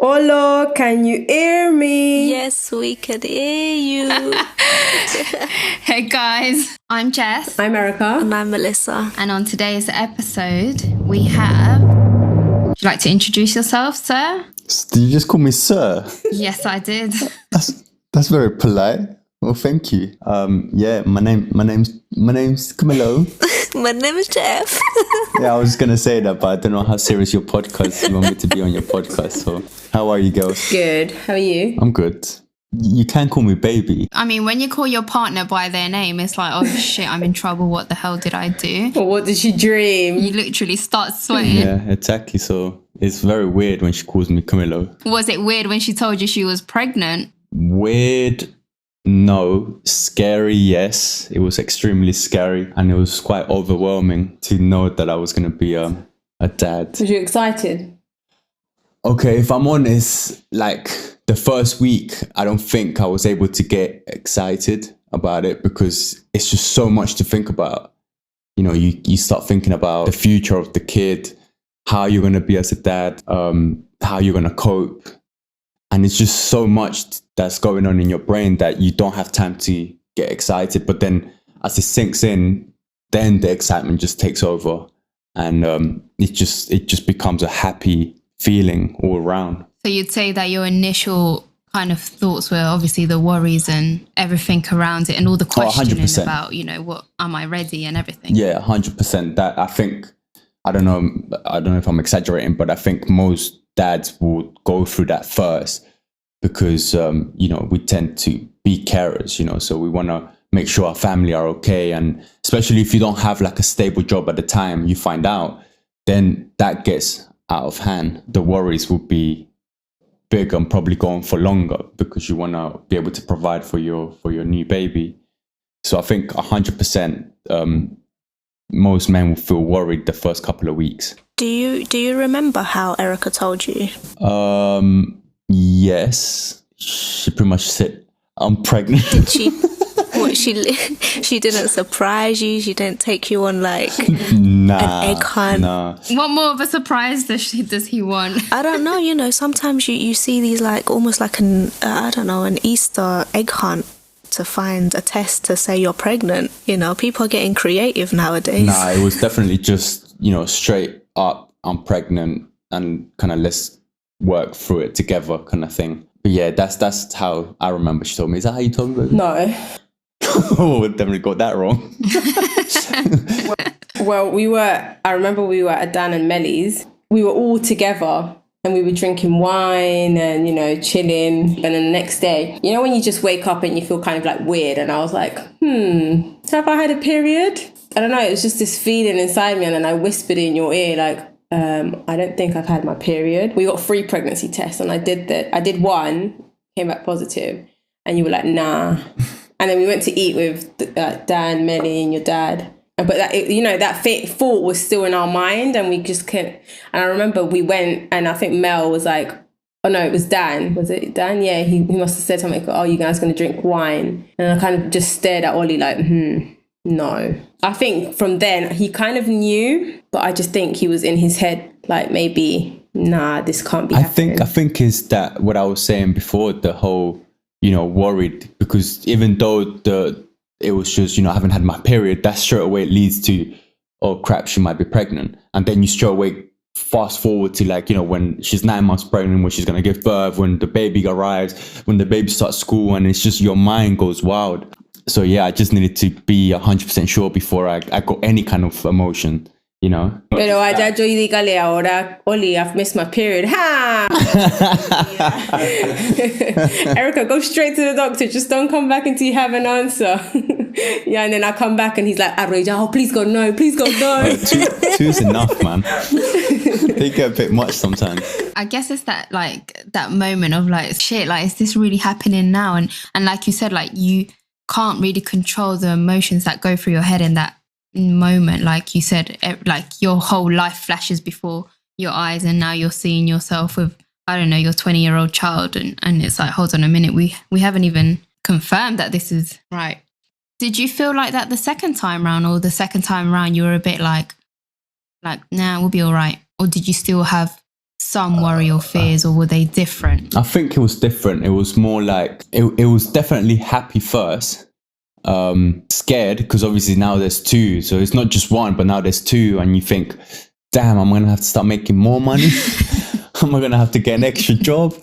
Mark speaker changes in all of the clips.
Speaker 1: Hola, can you hear me?
Speaker 2: Yes, we can hear you.
Speaker 3: Hey guys, I'm Jess.
Speaker 1: I'm Erica.
Speaker 2: And I'm Melissa.
Speaker 3: And on today's episode, we have... Would you like to introduce yourself, sir?
Speaker 4: Did you just call me sir?
Speaker 3: Yes, I did.
Speaker 4: That's very polite. Well, thank you. Yeah, my name's Camilo.
Speaker 2: My name is Jeff.
Speaker 4: Yeah, I was gonna say that, but I don't know how serious your podcast. You want me to be on your podcast? So, how are you, girls?
Speaker 1: Good. How are you?
Speaker 4: I'm good. You can call me baby.
Speaker 3: I mean, when you call your partner by their name, it's like, oh shit, I'm in trouble. What the hell did I do?
Speaker 1: Or what did she dream?
Speaker 3: You literally start sweating.
Speaker 4: Yeah, exactly. So it's very weird when she calls me Camilo.
Speaker 3: Was it weird when she told you she was pregnant?
Speaker 4: Weird. No. Scary, yes. It was extremely scary, and it was quite overwhelming to know that I was going to be a dad.
Speaker 1: Was you excited?
Speaker 4: Okay, if I'm honest, like the first week, I don't think I was able to get excited about it because it's just so much to think about. You know, you start thinking about the future of the kid, how you're going to be as a dad, how you're going to cope. And it's just so much that's going on in your brain that you don't have time to get excited. But then as it sinks in, then the excitement just takes over. And it just becomes a happy feeling all around.
Speaker 3: So you'd say that your initial kind of thoughts were obviously the worries and everything around it and all the questioning about, you know, what, am I ready and everything?
Speaker 4: Yeah, 100%. That I think, I don't know if I'm exaggerating, but I think most dads will go through that first because, you know, we tend to be carers, you know, so we want to make sure our family are okay. And especially if you don't have like a stable job at the time you find out, then that gets out of hand. The worries will be big and probably go on for longer because you want to be able to provide for your new baby. So I think 100%, most men will feel worried the first couple of weeks.
Speaker 2: Do you remember how Erica told you?
Speaker 4: Yes. She pretty much said, I'm pregnant.
Speaker 2: Did she? She didn't surprise you? She didn't take you on like an egg hunt?
Speaker 4: Nah.
Speaker 3: What more of a surprise does he want?
Speaker 2: I don't know, you know, sometimes you see these like almost like an Easter egg hunt to find a test to say you're pregnant. You know, people are getting creative nowadays.
Speaker 4: Nah, it was definitely just, you know, straight up, I'm pregnant and kind of let's work through it together kind of thing. But yeah, that's how I remember she told me. Is that how you told me?
Speaker 1: No.
Speaker 4: Oh, definitely got that wrong.
Speaker 1: Well, I remember we were at Dan and Melly's. We were all together and we were drinking wine and, you know, chilling. And then the next day, you know, when you just wake up and you feel kind of like weird. And I was like, have I had a period? I don't know. It was just this feeling inside me. And then I whispered in your ear, like, I don't think I've had my period. We got 3 pregnancy tests and I did one, came back positive. And you were like, nah. And then we went to eat with Dan, Melly and your dad. But that thought was still in our mind and we just couldn't. And I remember we went and I think Mel was like, oh no, it was Dan. Was it Dan? Yeah, he must have said something, oh, you guys going to drink wine? And I kind of just stared at Ollie like, no. I think from then he kind of knew, but I just think he was in his head like maybe, nah, this can't be happening.
Speaker 4: I think is that what I was saying before, the whole, you know, worried, because even though it was just, you know, I haven't had my period, that straight away leads to, oh crap, she might be pregnant. And then you straight away fast forward to like, you know, when she's 9 months pregnant, when she's going to give birth, when the baby arrives, when the baby starts school, and it's just your mind goes wild. So yeah, I just needed to be 100% sure before I got any kind of emotion, you know.
Speaker 1: Pero allá yo dígale ahora, Oli, I've missed my period. Ha! Erica, go straight to the doctor. Just don't come back until you have an answer. Yeah, and then I come back and he's like, Arreja, oh, please go no, please go no.
Speaker 4: Two's enough, man. They get a bit much sometimes.
Speaker 3: I guess it's that moment of like, shit, like, is this really happening now? And like you said, like you can't really control the emotions that go through your head in that moment. Like you said, like your whole life flashes before your eyes and now you're seeing yourself with, I don't know, your 20-year-old child and it's like, hold on a minute, we haven't even confirmed that this is right. Did you feel like that the second time round, or the second time round you were a bit like, nah, we'll be all right? Or did you still have some worry or fears, or were they different?
Speaker 4: I think it was different. It was more like, it was definitely happy first. Scared, because obviously now there's two. So it's not just one, but now there's two. And you think, damn, I'm going to have to start making more money. Am I going to have to get an extra job?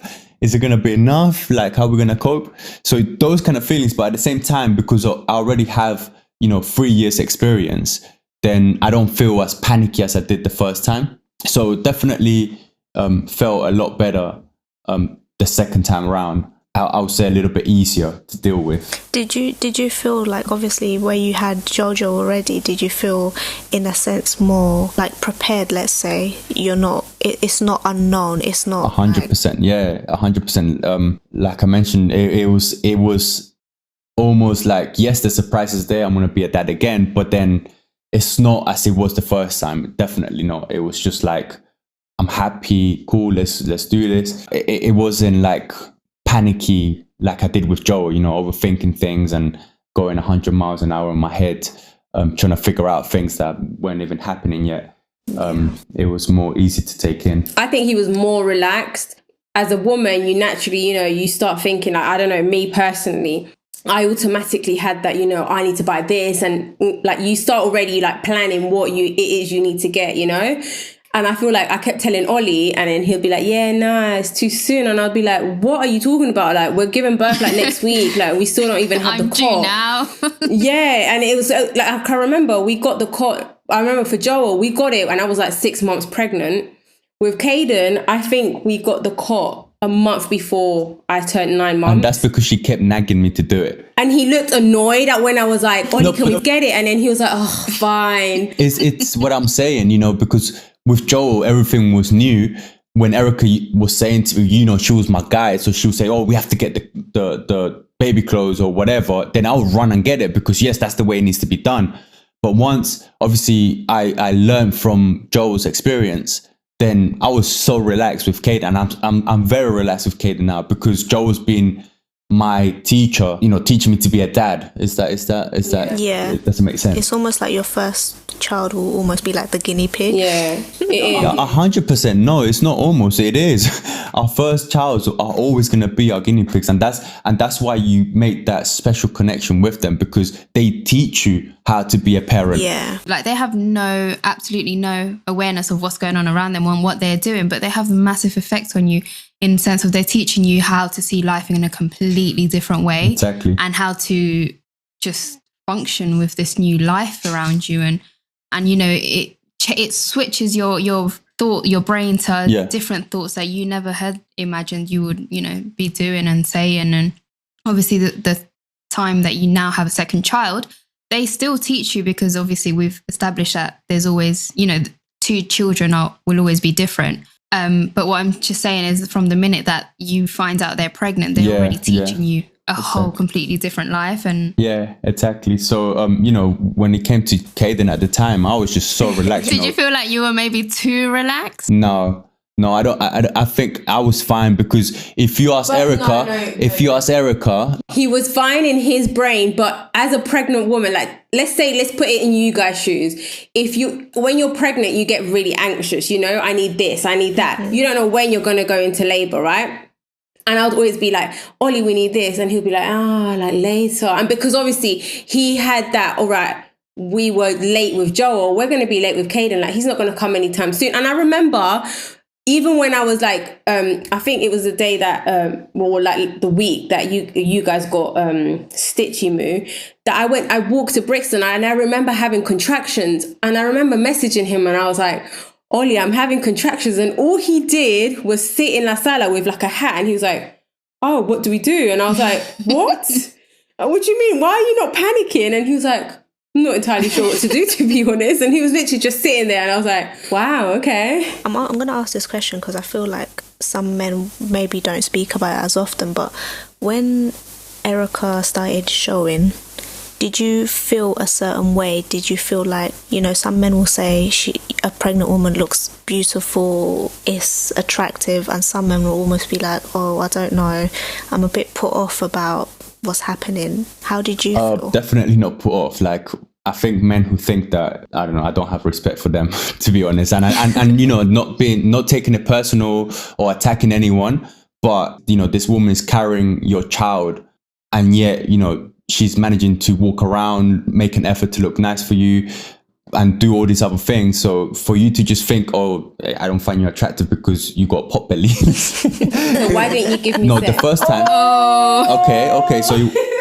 Speaker 4: Is it going to be enough? Like, how are we going to cope? So those kind of feelings. But at the same time, because I already have, 3 years experience, then I don't feel as panicky as I did the first time. So definitely felt a lot better the second time around. I would say a little bit easier to deal with.
Speaker 2: Did you feel like, obviously where you had Jojo already, did you feel in a sense more like prepared? Let's say it's not unknown. It's not
Speaker 4: 100%. Yeah, 100%. Like I mentioned, it was almost like, yes, the surprise is there. I'm gonna be a dad again, but then it's not as it was the first time. Definitely not. It was just like, I'm happy, cool. Let's do this. It wasn't like panicky like I did with Joel, overthinking things and going 100 miles an hour in my head, trying to figure out things that weren't even happening yet. It was more easy to take in.
Speaker 1: I think he was more relaxed. As a woman, you naturally, you start thinking, like, I don't know, me personally, I automatically had that, I need to buy this. And like, you start already like planning what it is you need to get, And I feel like I kept telling Ollie, and then he'll be like, yeah, no, it's too soon. And I'll be like, what are you talking about? Like, we're giving birth like next week. Like, we still don't even have the cot.
Speaker 3: Now.
Speaker 1: Yeah. And it was like, I can remember we got the cot. I remember for Joel, we got it when I was like 6 months pregnant. With Caden, I think we got the cot a month before I turned 9 months.
Speaker 4: And that's because she kept nagging me to do it.
Speaker 1: And he looked annoyed at when I was like, Ollie, can we get it? And then he was like, oh, fine.
Speaker 4: It's what I'm saying, because with Joel, everything was new. When Erica was saying to me, she was my guide, so she would say, oh, we have to get the baby clothes or whatever. Then I would run and get it because, yes, that's the way it needs to be done. But once, obviously, I learned from Joel's experience, then I was so relaxed with Kate, and I'm very relaxed with Kate now because Joel's been my teacher, teaching me to be a dad. Is that
Speaker 2: yeah.
Speaker 4: It doesn't make sense.
Speaker 2: It's almost like your first child will almost be like the guinea pig.
Speaker 1: Yeah, it is.
Speaker 4: 100%. No, it's not almost. It is. Our first child are always going to be our guinea pigs, and that's why you make that special connection with them, because they teach you how to be a parent.
Speaker 2: Yeah,
Speaker 3: like they have absolutely no awareness of what's going on around them and what they're doing, but they have a massive effect on you in the sense of they're teaching you how to see life in a completely different way.
Speaker 4: Exactly.
Speaker 3: And how to just function with this new life around you, and it switches your thought, your brain to different thoughts that you never had imagined you would be doing and saying. And obviously the time that you now have a second child, they still teach you, because obviously we've established that there's always two children will always be different. But what I'm just saying is, from the minute that you find out they're pregnant, they're already teaching you a whole completely different life. And
Speaker 4: yeah, exactly. So when it came to Caden at the time, I was just so relaxed.
Speaker 3: Did you feel like you were maybe too relaxed?
Speaker 4: No, I don't. I think I was fine, because if you ask Erica,
Speaker 1: he was fine in his brain, but as a pregnant woman, like let's put it in you guys' shoes. When you're pregnant, you get really anxious. I need this, I need that. You don't know when you're gonna go into labor, right? And I would always be like, Ollie, we need this, and he'll be like, like later. And because obviously he had that, all right, we were late with Joel, we're gonna be late with Caden. Like, he's not gonna come anytime soon. And I remember, even when I was like, I think it was the day that, like the week that you guys got Stitchy Moo, that I walked to Brixton, and I remember having contractions, and I remember messaging him, and I was like, Ollie, I'm having contractions. And all he did was sit in La Sala with like a hat, and he was like, oh, what do we do? And I was like, what? What do you mean? Why are you not panicking? And he was like, I'm not entirely sure what to do, to be honest. And he was literally just sitting there, and I was like, wow, okay.
Speaker 2: I'm going to ask this question because I feel like some men maybe don't speak about it as often, but when Erica started showing, did you feel a certain way? Did you feel like, some men will say a pregnant woman looks beautiful, is attractive, and some men will almost be like, oh, I don't know, I'm a bit put off about what's happening. How did you feel?
Speaker 4: Definitely not put off. Like, I think men who think that, I don't know, I don't have respect for them, to be honest. And you know, not taking it personal or attacking anyone, but, you know, this woman is carrying your child, and yet, you know, she's managing to walk around, make an effort to look nice for you and do all these other things. So for you to just think, oh, I don't find you attractive because you got pot belly.
Speaker 1: Why didn't you give me
Speaker 4: No,
Speaker 1: sex?
Speaker 4: the first time. Okay. So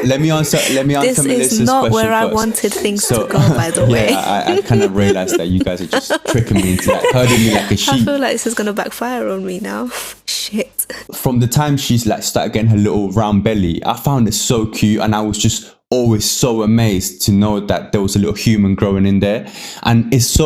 Speaker 4: let me answer
Speaker 2: This
Speaker 4: Melissa's
Speaker 2: is not
Speaker 4: question
Speaker 2: where I
Speaker 4: first.
Speaker 2: wanted things
Speaker 4: So-
Speaker 2: to go, by the way.
Speaker 4: Yeah, I kind of realized that you guys are just tricking me into like herding me like a
Speaker 2: I
Speaker 4: sheep.
Speaker 2: feel like this is going to backfire on me now. Shit.
Speaker 4: From the time she's like started getting her little round belly, I found it so cute, and I was just always so amazed to know that there was a little human growing in there. And it's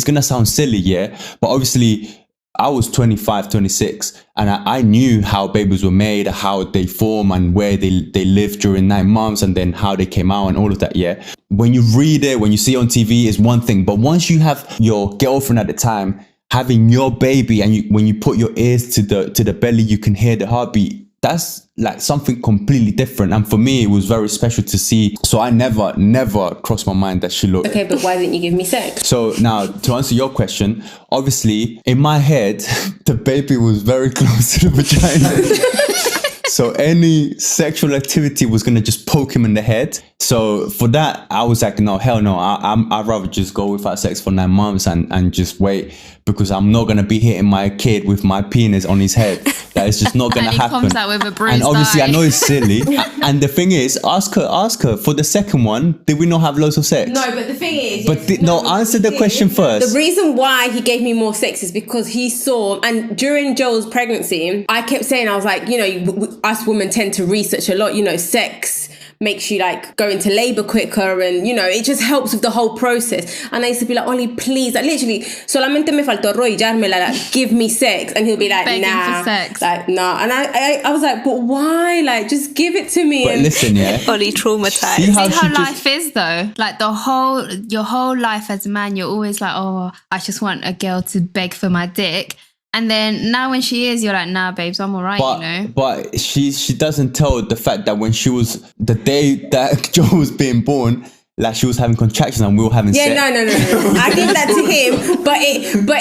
Speaker 4: gonna sound silly, yeah, but obviously I was 25, 26, and I knew how babies were made, how they form, and where they live during 9 months, and then how they came out and all of that, yeah. When you read it, when you see it on TV, is one thing, but once you have your girlfriend at the time having your baby, and when you put your ears to the belly, you can hear the heartbeat. That's like something completely different. And for me, it was very special to see. So I never crossed my mind that she looked.
Speaker 1: Okay, but why didn't you give me sex?
Speaker 4: So now, to answer your question, obviously, in my head, the baby was very close to the vagina. So any sexual activity was going to just poke him in the head. So for that, I was like, no, hell no. I'd rather just go without sex for 9 months and just wait, because I'm not going to be hitting my kid with my penis on his head. That is just not going to
Speaker 3: And he
Speaker 4: happen.
Speaker 3: comes out with a bruised
Speaker 4: And obviously,
Speaker 3: eye.
Speaker 4: I know it's silly. And the thing is, ask her for the second one, did we not have loads of sex?
Speaker 1: No, but the thing is...
Speaker 4: But answer the question first.
Speaker 1: The reason why he gave me more sex is because he saw, and during Joel's pregnancy, I kept saying, I was like, you know, us women tend to research a lot, you know, sex makes you like go into labor quicker, and you know, it just helps with the whole process. And I used to be like, Ollie, please, like literally, solamente me faltó arrodillarme, like give me sex, and he'll be like,
Speaker 3: Begging
Speaker 1: nah,
Speaker 3: for sex.
Speaker 1: like nah. And I was like, but why? Like, just give it to me.
Speaker 4: But
Speaker 1: and
Speaker 4: listen, yeah.
Speaker 2: Ollie traumatized.
Speaker 4: See how
Speaker 3: See
Speaker 4: she
Speaker 3: how
Speaker 4: just-
Speaker 3: life is though. Like your whole life as a man, you're always like, oh, I just want a girl to beg for my dick. And then now when she is, you're like, nah, babes, I'm all right,
Speaker 4: But,
Speaker 3: you know.
Speaker 4: but she doesn't tell the fact that when she was, the day that Joe was being born, like she was having contractions and we were having sex.
Speaker 1: No. I give that to him, but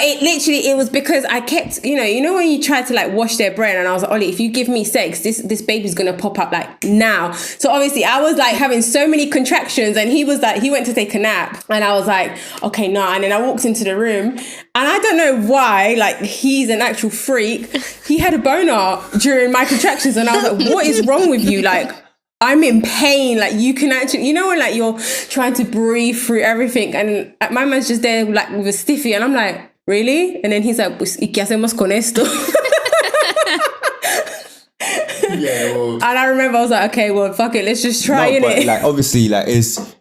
Speaker 1: it literally, it was because I kept, you know when you try to like wash their brain, and I was like, Ollie, if you give me sex, this baby's gonna pop up like now. So obviously I was like having so many contractions, and he was like, he went to take a nap, and I was like, okay, no. And then I walked into the room, and I don't know why, like he's an actual freak. He had a boner during my contractions, and I was like, what is wrong with you? Like, I'm in pain. Like, you can actually, you know, when like you're trying to breathe through everything, and my man's just there like with a stiffy, and I'm like, really? And then he's like, pues, ¿y qué hacemos con esto?
Speaker 4: Yeah, well,
Speaker 1: And I remember I was like, okay, well, fuck it, let's just try
Speaker 4: no, but
Speaker 1: it.
Speaker 4: like obviously, like is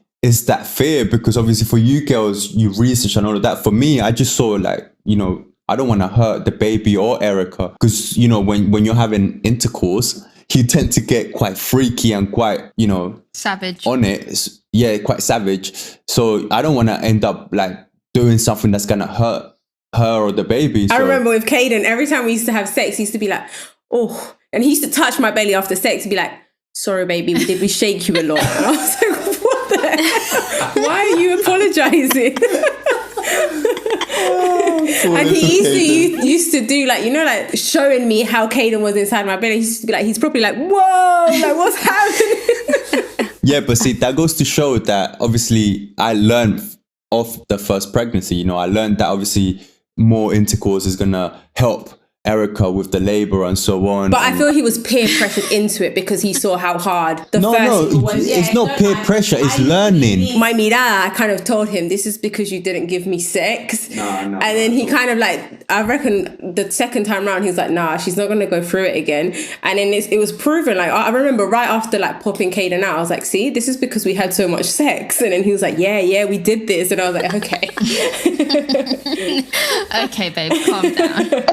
Speaker 4: that fear, because obviously for you girls, you research and all of that. For me, I just saw like, you know, I don't want to hurt the baby or Erica, because you know when you're having intercourse, you tend to get quite freaky and quite, you know,
Speaker 3: Savage.
Speaker 4: on it. Yeah, quite savage. So I don't want to end up like doing something that's gonna hurt her or the baby. So.
Speaker 1: I remember with Caden, every time we used to have sex, he used to be like, oh, and he used to touch my belly after sex and be like, sorry, baby, we shake you a lot. And I was like, what the heck? Why are you apologizing? And he used to do like, you know, like showing me how Caden was inside my belly. He used to be like, he's probably like, whoa, like what's happening?
Speaker 4: Yeah, but see, that goes to show that obviously I learned off the first pregnancy. You know, I learned that obviously more intercourse is gonna help Erica with the labor and so on.
Speaker 1: But I feel he was peer pressured into it because he saw how hard the first was.
Speaker 4: It's not peer pressure, it's learning.
Speaker 1: My mirada, I kind of told him, this is because you didn't give me sex. And then he kind of like, I reckon the second time round, he was like, nah, she's not going to go through it again. And then it was proven. Like, I remember right after like popping Caden out, I was like, see, this is because we had so much sex. And then he was like, yeah, we did this. And I was like, okay.
Speaker 3: Okay, babe, calm down.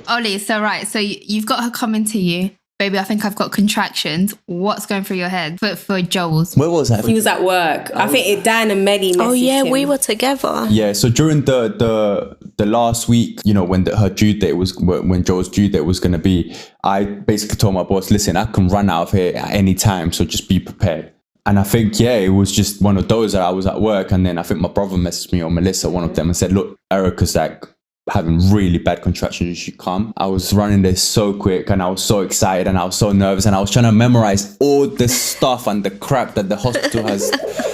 Speaker 3: Ollie, so right, so you've got her coming to you. Baby, I think I've got contractions. What's going through your head for Joel's?
Speaker 4: Where was that?
Speaker 1: He was at work. I think Dan and Melly messaged
Speaker 2: Oh yeah,
Speaker 1: him.
Speaker 2: we were together.
Speaker 4: Yeah, so during the last week, you know, when her due date was, when Joel's due date was going to be, I basically told my boss, listen, I can run out of here at any time, so just be prepared. And I think, it was just one of those that I was at work, and then I think my brother messaged me, or Melissa, one of them, and said, look, Erica's like having really bad contractions, you should come. I was running this so quick, and I was so excited, and I was so nervous, and I was trying to memorize all the stuff and the crap that the hospital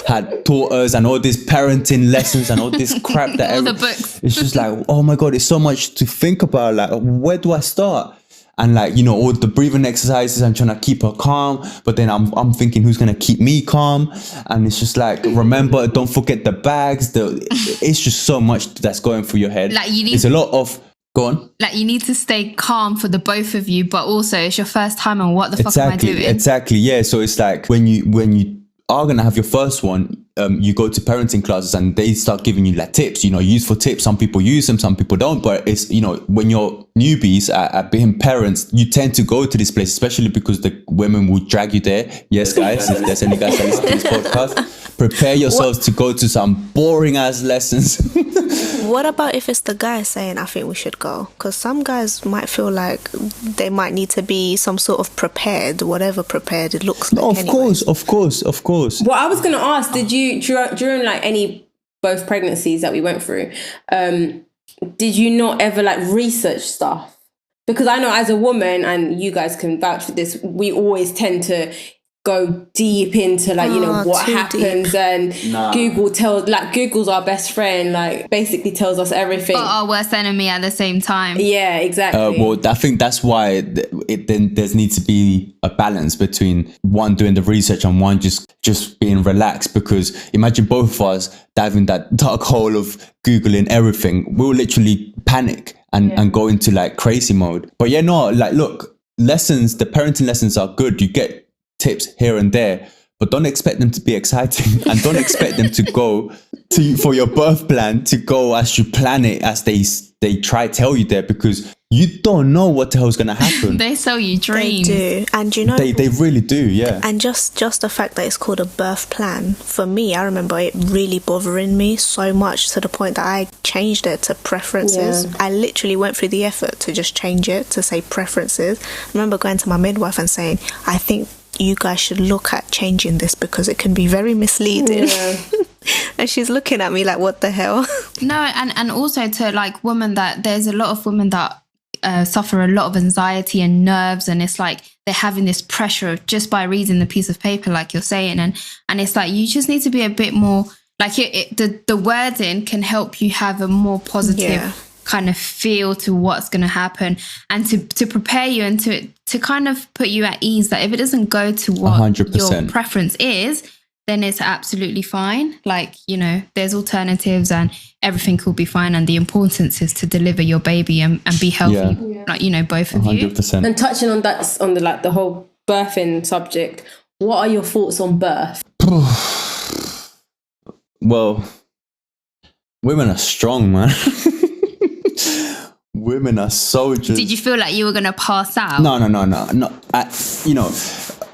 Speaker 4: had taught us, and all these parenting lessons and all this crap that
Speaker 3: All the books.
Speaker 4: It's just like, oh my God, it's so much to think about. Like, where do I start? And like, you know, all the breathing exercises, I'm trying to keep her calm, but then I'm thinking, who's going to keep me calm? And it's just like, remember, don't forget the bags. It's just so much that's going through your head.
Speaker 3: Like, you need,
Speaker 4: it's a lot of, go on.
Speaker 3: Like, you need to stay calm for the both of you, but also it's your first time, and what the fuck am I doing?
Speaker 4: Exactly, yeah. So it's like when you are going to have your first one, you go to parenting classes and they start giving you like tips, you know, useful tips. Some people use them, some people don't. But it's, you know, when you're newbies at being parents, you tend to go to this place, especially because the women will drag you there. Yes, guys, if there's any guys that listen to this podcast, prepare yourselves to go to some boring ass lessons.
Speaker 2: What about if it's the guy saying, I think we should go? Because some guys might feel like they might need to be some sort of prepared, whatever prepared it looks like.
Speaker 4: Of course.
Speaker 1: Well, I was going to ask, did you, during like both pregnancies that we went through, did you not ever like research stuff? Because I know as a woman, and you guys can vouch for this, we always tend to go deep into like, you know, what happens deep. And Google's our best friend, like basically tells us everything.
Speaker 3: But our worst enemy at the same time.
Speaker 1: Yeah, exactly.
Speaker 4: Well, I think that's why then there's needs to be a balance between one doing the research and one just being relaxed, because imagine both of us diving that dark hole of Googling everything. We'll literally panic and go into like crazy mode. But look, the parenting lessons are good. You get tips here and there, but don't expect them to be exciting, and don't expect them to go for your birth plan to go as you plan it, as they try to tell you there, because you don't know what the hell's going to happen.
Speaker 3: They sell you dreams.
Speaker 2: They do. And you know,
Speaker 4: they really do, yeah.
Speaker 2: And just the fact that it's called a birth plan, for me, I remember it really bothering me so much to the point that I changed it to preferences. I literally went through the effort to just change it to say preferences. I remember going to my midwife and saying, I think you guys should look at changing this because it can be very misleading. Yeah. And she's looking at me like, what the hell?
Speaker 3: No, and also to like women, that there's a lot of women that suffer a lot of anxiety and nerves, and it's like they're having this pressure of just by reading the piece of paper, like you're saying, and it's like you just need to be a bit more like the wording can help you have a more positive kind of feel to what's going to happen, and to prepare you and to kind of put you at ease that if it doesn't go to what
Speaker 4: 100%.
Speaker 3: your preference is, then it's absolutely fine. Like, you know, there's alternatives and everything will be fine. And the importance is to deliver your baby and be healthy, like, you know, both of
Speaker 4: 100%.
Speaker 3: you.
Speaker 1: And touching on that, on the whole birthing subject, what are your thoughts on birth?
Speaker 4: Well, women are strong, man. Women are soldiers.
Speaker 3: Did you feel like you were going to pass out?
Speaker 4: No.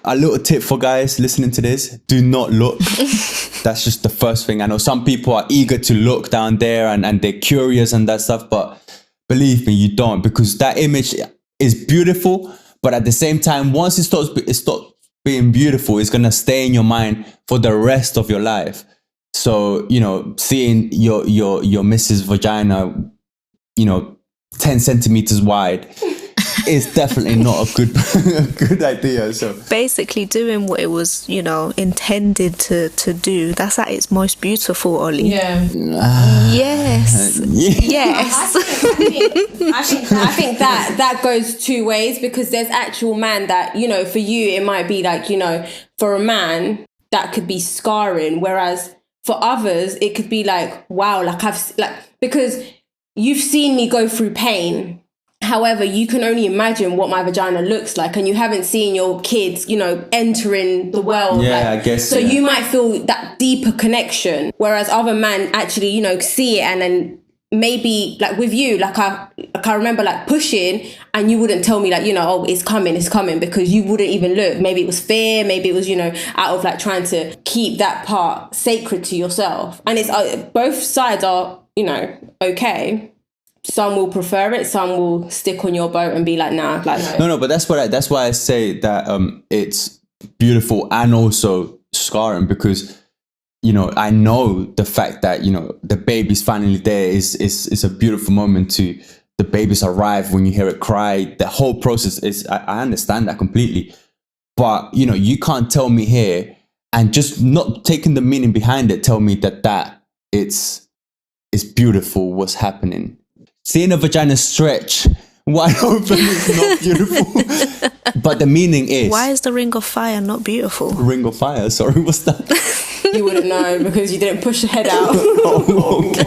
Speaker 4: A little tip for guys listening to this: do not look. That's just the first thing. I know some people are eager to look down there and they're curious and that stuff, but believe me, you don't, because that image is beautiful, but at the same time, once it stops being beautiful, it's gonna stay in your mind for the rest of your life. So, you know, seeing your Mrs. Vagina, you know, 10 centimeters wide is definitely not a good idea. So
Speaker 2: basically doing what it was, you know, intended to do. That's at its most beautiful, Ollie.
Speaker 1: Yeah.
Speaker 2: Yes. Yes.
Speaker 1: I think that goes two ways, because there's actual man that, you know, for you it might be like, you know, for a man that could be scarring, whereas for others it could be like, wow, because you've seen me go through pain. However, you can only imagine what my vagina looks like, and you haven't seen your kids, you know, entering the world.
Speaker 4: Yeah, I guess.
Speaker 1: So you might feel that deeper connection, whereas other men actually, you know, see it, and then maybe like with you, like I remember like pushing, and you wouldn't tell me like, you know, oh, it's coming, because you wouldn't even look. Maybe it was fear, maybe it was, you know, out of like trying to keep that part sacred to yourself. And it's both sides are, you know, okay. Some will prefer it, some will stick on your boat and be like, nah. Like,
Speaker 4: no, but that's why I say that it's beautiful and also scarring because, you know, I know the fact that, you know, the baby's finally there is a beautiful moment to the babies arrive when you hear it cry. The whole process is, I understand that completely. But, you know, you can't tell me here and just not taking the meaning behind it, tell me that it's beautiful what's happening. Seeing a vagina stretch wide open is not beautiful. But the meaning is...
Speaker 2: Why is the Ring of Fire not beautiful?
Speaker 4: Ring of Fire, sorry, what's that?
Speaker 1: You wouldn't know because you didn't push your head out.
Speaker 4: Oh, okay.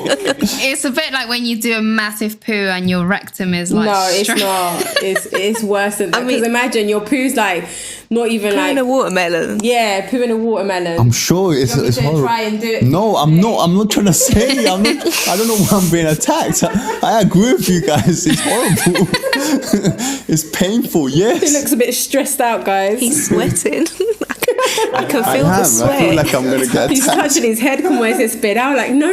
Speaker 3: It's a bit like when you do a massive poo and your rectum is like...
Speaker 1: No, it's not. It's worse than that.
Speaker 2: I mean-
Speaker 1: Because imagine your poo's like not even
Speaker 2: Like
Speaker 1: like...
Speaker 2: a watermelon.
Speaker 1: Yeah, poo in a watermelon.
Speaker 4: I'm sure it's
Speaker 1: You want me to
Speaker 4: horrible.
Speaker 1: try and do it?
Speaker 4: No, I'm not trying to say. I don't know why I'm being attacked. I agree with you guys. It's horrible. It's painful. Yes.
Speaker 1: He looks a bit stressed out, guys.
Speaker 2: He's sweating. I can feel
Speaker 4: I
Speaker 2: the
Speaker 4: am.
Speaker 2: sweat.
Speaker 4: I feel like I'm gonna get
Speaker 1: He's
Speaker 4: attacked.
Speaker 1: touching his head. Come on, he says spit out. Like, no.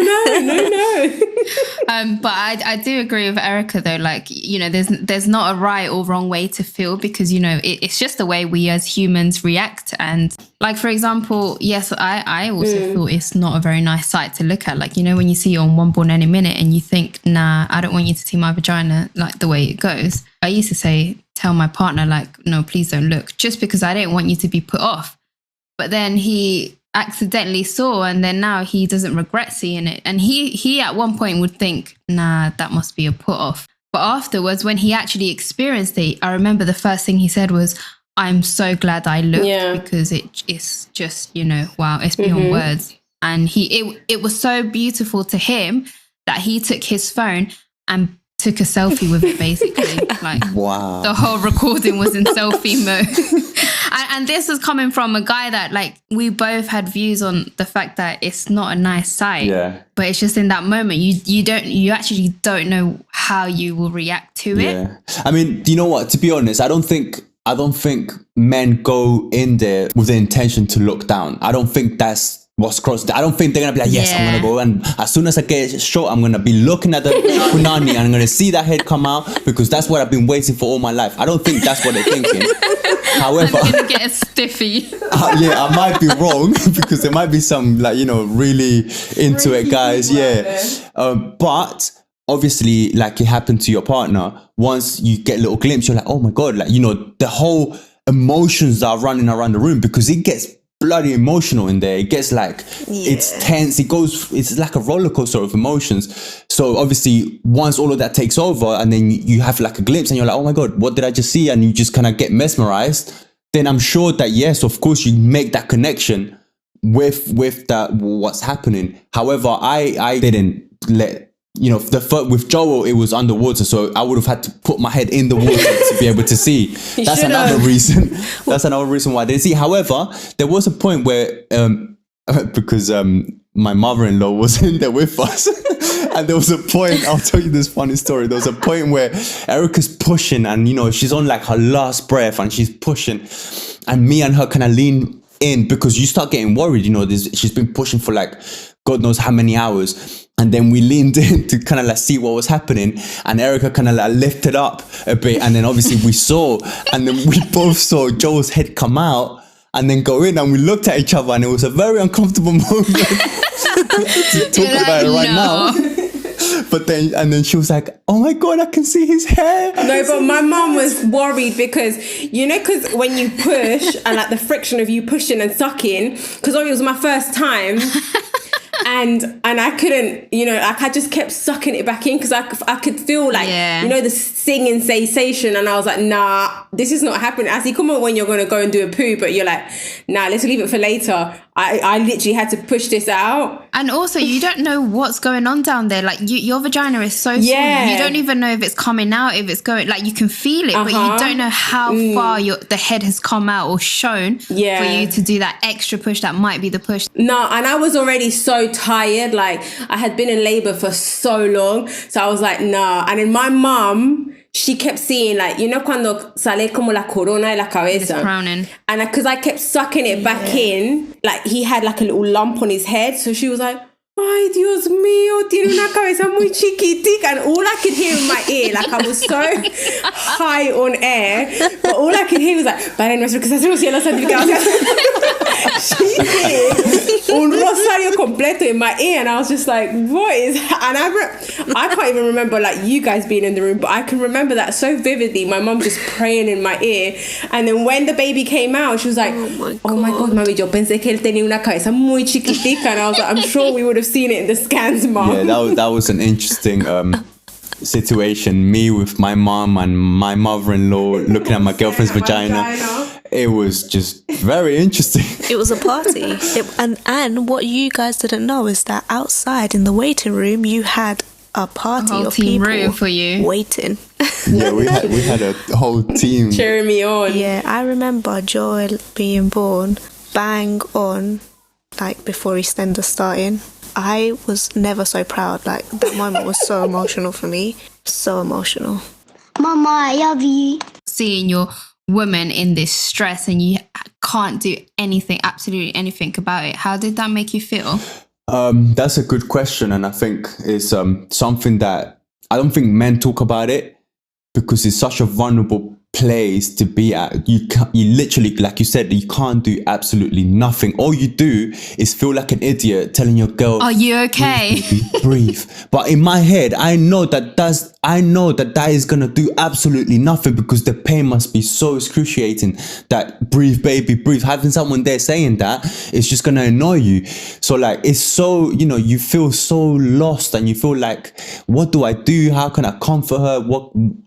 Speaker 3: But I do agree with Erica though, like, you know, there's not a right or wrong way to feel because, you know, it's just the way we as humans react. And like, for example, yes, I also feel it's not a very nice sight to look at. Like, you know, when you see it on One Born Any Minute and you think, nah, I don't want you to see my vagina like the way it goes. I used to tell my partner, like, no, please don't look, just because I didn't want you to be put off. But then he accidentally saw, and then now he doesn't regret seeing it. And he at one point would think, nah, that must be a put off. But afterwards, when he actually experienced it, I remember the first thing he said was, I'm so glad I looked because it's just, you know, wow, it's beyond words. And it was so beautiful to him that he took his phone and took a selfie with it, basically. Like,
Speaker 4: Wow.
Speaker 3: the whole recording was in selfie mode. And this is coming from a guy that, like, we both had views on the fact that it's not a nice sight.
Speaker 4: Yeah.
Speaker 3: But it's just in that moment, you actually don't know how you will react to it.
Speaker 4: Yeah. I mean, you know what? To be honest, I don't think men go in there with the intention to look down. I don't think that's what's crossed. I don't think they're gonna be like, yes, I'm gonna go, and as soon as I get shot, I'm gonna be looking at the punani and I'm gonna see that head come out because that's what I've been waiting for all my life. I don't think that's what they're thinking. However,
Speaker 3: I'm gonna get a stiffy.
Speaker 4: yeah, I might be wrong because there might be some, like, you know, really into it guys. Yeah. But obviously, like it happened to your partner, once you get a little glimpse, you're like, oh my God, like, you know, the whole emotions that are running around the room because it gets bloody emotional in there. It gets like, it's tense. It's like a roller coaster of emotions. So obviously, once all of that takes over and then you have like a glimpse and you're like, oh my God, what did I just see? And you just kind of get mesmerized. Then I'm sure that, yes, of course, you make that connection with that, what's happening. However, I didn't let, you know, with Joel, it was underwater, so I would have had to put my head in the water to be able to see. That's another reason. That's another reason why I didn't see. However, there was a point where, because my mother-in-law was in there with us, and there was a point, I'll tell you this funny story. There was a point where Erica's pushing, and, you know, she's on like her last breath, and she's pushing, and me and her kind of lean in because you start getting worried, you know, she's been pushing for like God knows how many hours. And then we leaned in to kind of like see what was happening. And Erica kind of like lifted up a bit. And then obviously we saw, and then we both saw Joel's head come out and then go in. And we looked at each other and it was a very uncomfortable moment to talk about it right now. But then she was like, oh my God, I can see his hair.
Speaker 1: No, but my mum was worried because, you know, because when you push and like the friction of you pushing and sucking, because it was my first time. And I couldn't, you know, like I just kept sucking it back in because I could feel like, you know, the stinging sensation. And I was like, nah, this is not happening. I see, come on, when you're going to go and do a poo, but you're like, nah, let's leave it for later. I literally had to push this out.
Speaker 3: And also, you don't know what's going on down there. Like, your vagina is so small. You don't even know if it's coming out, if it's going, like, you can feel it, but you don't know how far the head has come out or shown for you to do that extra push that might be the push.
Speaker 1: No, and I was already so tired. Like, I had been in labor for so long. So I was like, nah. And then my mum, she kept seeing, like, you know, cuando sale como la corona de la cabeza.
Speaker 3: Crowning.
Speaker 1: And because I kept sucking it back in, like, he had like a little lump on his head. So she was like, ay, Dios mío, tiene una cabeza muy chiquitica. And all I could hear in my ear, like, I was so high on air, but all I could hear was like, Padre nuestro que estás en los cielos, santificado sea. she did un rosario completo in my ear, and I was just like, what is? And I can't even remember like you guys being in the room, but I can remember that so vividly. My mom just praying in my ear, and then when the baby came out, she was like, "Oh my God, mami, yo pensé que él tenía una cabeza muy chiquitica," and I was like, "I'm sure we would have seen it in the scans, mom."
Speaker 4: Yeah, that was an interesting situation. Me with my mom and my mother-in-law looking at my girlfriend's vagina. It was just very interesting.
Speaker 2: It was a party. And what you guys didn't know is that outside in the waiting room, you had a party
Speaker 3: whole
Speaker 2: of
Speaker 3: team
Speaker 2: people
Speaker 3: room for you.
Speaker 2: waiting.
Speaker 4: Yeah, we had a whole team
Speaker 1: cheering me on.
Speaker 2: Yeah, I remember Joel being born bang on, like before EastEnders starting. I was never so proud. Like that moment was so emotional for me. So emotional.
Speaker 5: Mama, I love you.
Speaker 3: Seeing your woman in this stress and you can't do anything, absolutely anything about it. How did that make you feel?
Speaker 4: That's a good question, and I think it's something that I don't think men talk about it because it's such a vulnerable place to be at. You literally, like you said, you can't do absolutely nothing. All you do is feel like an idiot telling your girl,
Speaker 3: "Are you okay?
Speaker 4: Breathe, baby, breathe." But in my head, I know that is gonna do absolutely nothing because the pain must be so excruciating that breathe, baby, breathe. Having someone there saying that is just gonna annoy you. So like, it's so, you feel so lost and you feel like, what do I do? How can I comfort her?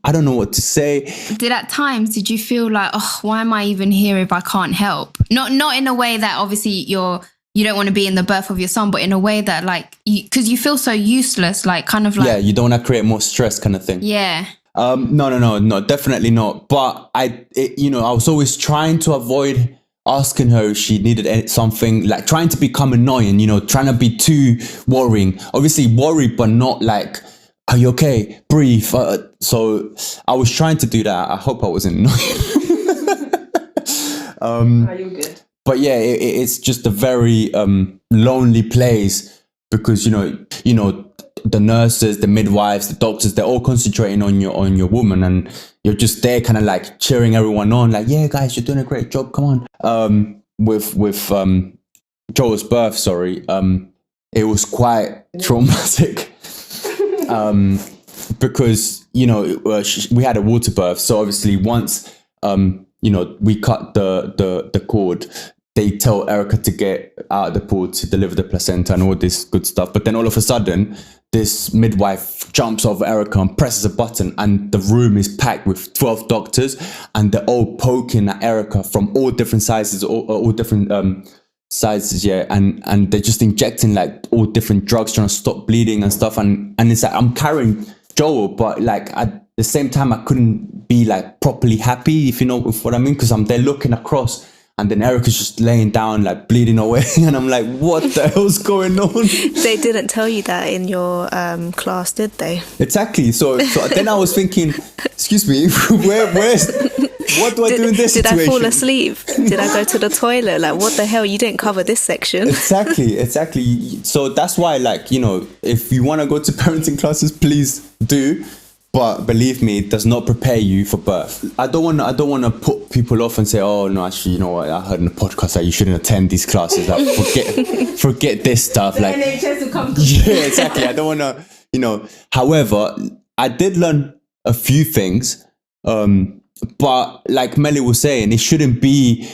Speaker 4: I don't know what to say.
Speaker 3: Did you feel like, oh, why am I even here if I can't help? Not in a way that obviously you don't want to be in the birth of your son, but in a way that like, because you feel so useless, like kind of like...
Speaker 4: Yeah, you don't want to create more stress kind of thing.
Speaker 3: Yeah.
Speaker 4: No, definitely not. But I was always trying to avoid asking her if she needed something, like trying to become annoying, trying to be too worrying. Obviously worried, but not like, are you okay? Breathe. So I was trying to do that. I hope I wasn't annoying.
Speaker 1: Are you good?
Speaker 4: But yeah, it's just a very lonely place because the nurses, the midwives, the doctors, they're all concentrating on your woman, and you're just there, kind of like cheering everyone on, like, yeah, guys, you're doing a great job. Come on. With Joel's birth, it was quite traumatic. Because we had a water birth, so obviously once we cut the cord, they tell Erica to get out of the pool to deliver the placenta and all this good stuff. But then all of a sudden, this midwife jumps over Erica and presses a button, and the room is packed with 12 doctors, and they're all poking at Erica from all different sizes, all different sizes, yeah, and they're just injecting like all different drugs trying to stop bleeding and stuff, and it's like I'm carrying Joel, but like at the same time I couldn't be like properly happy, if you know what I mean, because I'm there looking across, and then Erica's just laying down like bleeding away, and I'm like, what the hell's going on?
Speaker 2: They didn't tell you that in your class, did they?
Speaker 4: Exactly. So then I was thinking, excuse me, where's what do I do in this situation?
Speaker 2: Did I fall asleep? Did I go to the toilet? Like, what the hell? You didn't cover this section.
Speaker 4: Exactly. So that's why, like, if you want to go to parenting classes, please do. But believe me, it does not prepare you for birth. I don't want to put people off and say, oh no, actually, you know what? I heard in the podcast that you shouldn't attend these classes. Like, forget this stuff. Like,
Speaker 1: NHS will come.
Speaker 4: Yeah, exactly. I don't want to, However, I did learn a few things. But like Melly was saying, it shouldn't be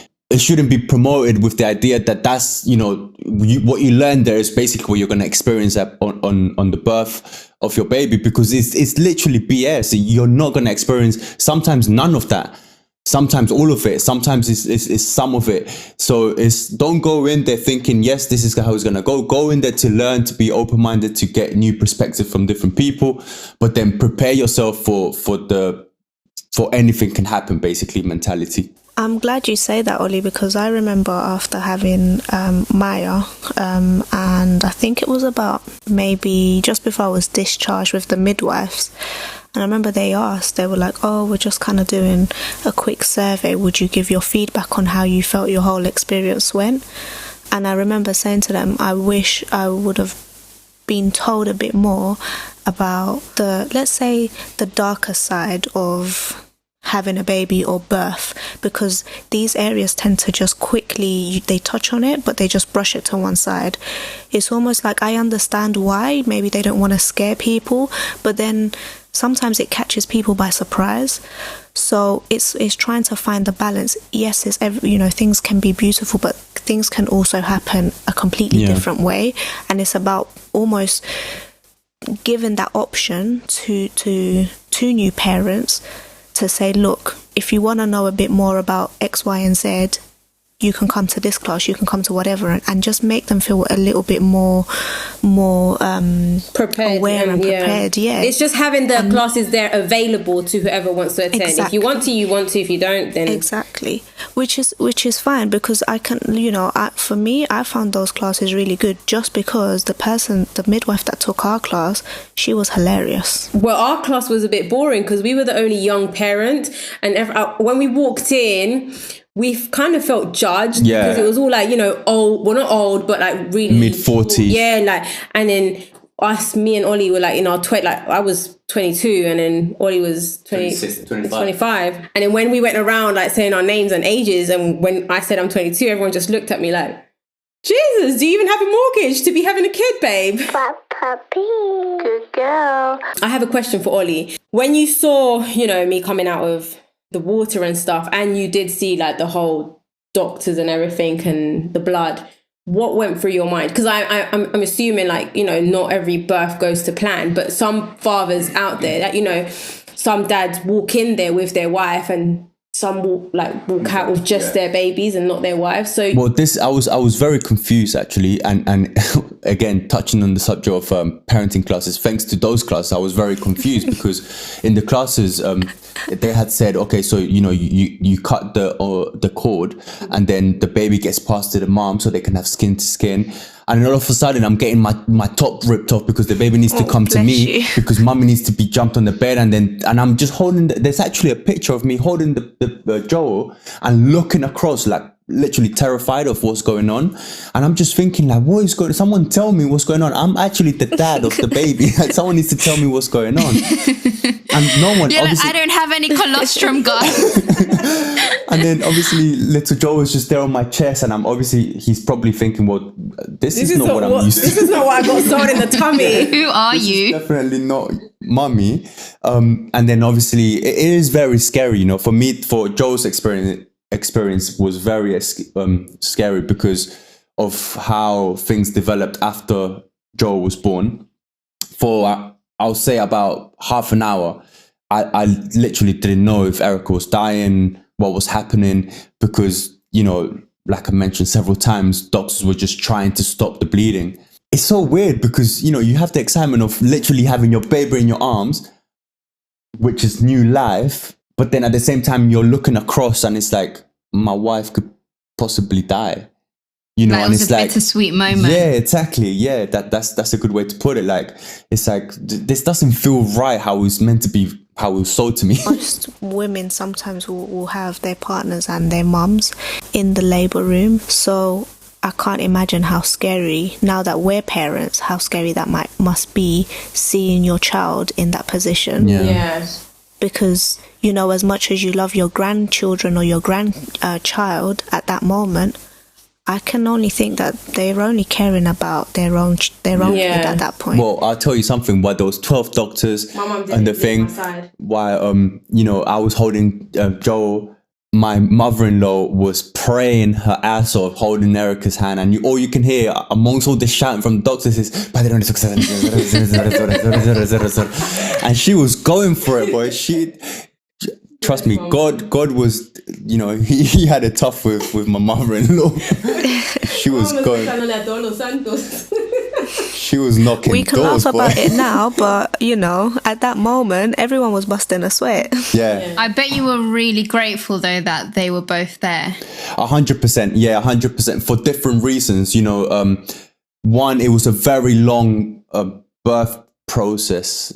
Speaker 4: promoted with the idea that that's, what you learn there is basically what you're going to experience on the birth of your baby, because it's literally BS. You're not going to experience sometimes none of that, sometimes all of it, sometimes it's some of it. So don't go in there thinking, yes, this is how it's going to go. Go in there to learn, to be open-minded, to get new perspective from different people, but then prepare yourself for anything can happen, basically, mentality.
Speaker 2: I'm glad you say that, Ollie, because I remember after having Maya, and I think it was about maybe just before I was discharged with the midwives, and I remember they were like, oh, we're just kind of doing a quick survey. Would you give your feedback on how you felt your whole experience went? And I remember saying to them, I wish I would have been told a bit more about the darker side of having a baby or birth, because these areas tend to just quickly, they touch on it, but they just brush it to one side. It's almost like, I understand why, maybe they don't want to scare people, but then sometimes it catches people by surprise. So it's trying to find the balance. Yes, things can be beautiful, but things can also happen a completely different way. And it's about almost giving that option to new parents to say, look, if you want to know a bit more about X, Y, and Z, you can come to this class, you can come to whatever, and just make them feel a little bit more
Speaker 1: prepared,
Speaker 2: aware and prepared. Yeah,
Speaker 1: it's just having the classes there available to whoever wants to attend.
Speaker 2: Exactly.
Speaker 1: If you want to, you want to. If you don't, then
Speaker 2: exactly, which is fine, because I can, for me, I found those classes really good just because the midwife that took our class, she was hilarious.
Speaker 1: Well, our class was a bit boring because we were the only young parent, and when we walked in, we kind of felt judged because it was all like, old, well, not old, but like really
Speaker 4: mid-40s.
Speaker 1: Yeah, like, and then me and Ollie were like in our like I was 22 and then Ollie was 25. And then when we went around like saying our names and ages, and when I said I'm 22, everyone just looked at me like, Jesus, do you even have a mortgage to be having a kid, babe?
Speaker 5: Puppy. Good girl.
Speaker 1: I have a question for Ollie. When you saw, me coming out of the water and stuff, and you did see like the whole doctors and everything and the blood, what went through your mind? Because I'm assuming like, not every birth goes to plan, but some fathers out there that, some dads walk in there with their wife and some walk out with just their babies and not their wives. So
Speaker 4: I was very confused actually, and again, touching on the subject of parenting classes, thanks to those classes I was very confused because in the classes they had said, okay, so you cut the cord and then the baby gets passed to the mom so they can have skin to skin, and all of a sudden I'm getting my top ripped off because the baby needs to come to me because mommy needs to be jumped on the bed, and I'm just holding there's actually a picture of me holding the Joel and looking across like literally terrified of what's going on, and I'm just thinking like, what is going on? Someone tell me what's going on. I'm actually the dad of the baby. Someone needs to tell me what's going on. And no one,
Speaker 3: I don't have any colostrum, guys.
Speaker 4: And then obviously little Joel was just there on my chest, and he's probably thinking, well, this is not what I'm used to.
Speaker 1: This is not what I got sold in the tummy.
Speaker 3: Who are you?
Speaker 4: Definitely not mummy. And then obviously it is very scary, for me, for Joel's experience was very scary because of how things developed after Joel was born. For I'll say about half an hour, I literally didn't know if Erica was dying, what was happening, because like I mentioned several times, doctors were just trying to stop the bleeding. It's so weird because you have the excitement of literally having your baby in your arms, which is new life. But then at the same time, you're looking across and it's like, my wife could possibly die.
Speaker 3: And
Speaker 4: it's
Speaker 3: was a
Speaker 4: like
Speaker 3: bittersweet moment.
Speaker 4: Yeah, exactly. Yeah, that's a good way to put it. Like, it's like, this doesn't feel right how it's meant to be, how it was sold to me.
Speaker 2: Most women sometimes will have their partners and their mums in the labour room. So I can't imagine how scary, now that we're parents, how scary that must be seeing your child in that position.
Speaker 1: Yeah.
Speaker 2: Because, as much as you love your grandchildren or your grandchild at that moment, I can only think that they're only caring about their own kid at that point.
Speaker 4: Well, I'll tell you something. Why those 12 doctors and the thing, why I was holding Joel. My mother-in-law was praying her ass off, holding Erica's hand, and all you can hear amongst all the shouting from the doctors is, and she was going for it, boy. Trust me, God was, he had it tough with my mother-in-law. She was going. She was knocking doors.
Speaker 2: We can laugh about it now, but at that moment, everyone was busting a sweat.
Speaker 4: Yeah.
Speaker 3: I bet you were really grateful though that they were both there.
Speaker 4: 100%. Yeah, 100% for different reasons. One, it was a very long birth process.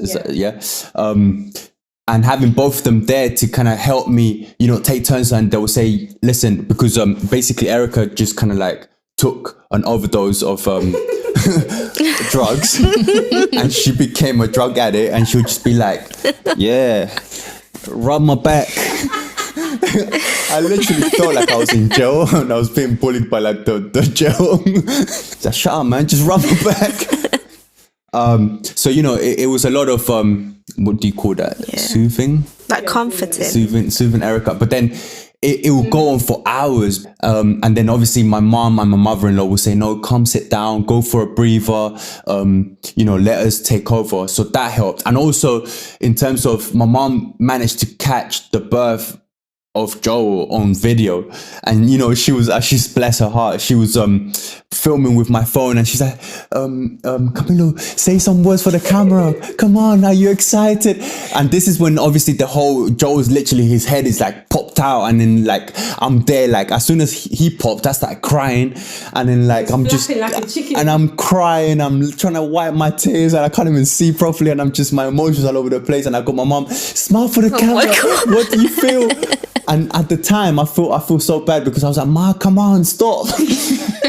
Speaker 4: And having both of them there to kind of help me, take turns, and they will say, listen, because basically Erica just kind of like took an overdose of drugs and she became a drug addict, and she would just be like, yeah, rub my back, I literally felt like I was in jail and I was being bullied by like the jail. Just shut up, man. Just rub it back. So, you know, it was a lot of, what do you call that? Soothing?
Speaker 2: Like comforting.
Speaker 4: Soothing Erica. But then it will go on for hours. And then obviously my mom and my mother-in-law will say, no, come sit down, go for a breather, you know, let us take over. So that helped. And also in terms of my mom managed to catch the birth of Joel on video, and you know, she's bless her heart, she was filming with my phone, and she's like, Camilo, say some words for the camera, come on, are you excited? And this is when obviously the whole Joel's literally, his head is like popped out, and then like I'm there, like as soon as he popped, I started crying, and then like I'm just
Speaker 1: like a chicken.
Speaker 4: and I'm crying, I'm trying to wipe my tears, and I can't even see properly, and I'm just, my emotions all over the place, and I got my mom, smile for the camera, what do you feel? And at the time, I feel so bad because I was like, Ma, come on, stop.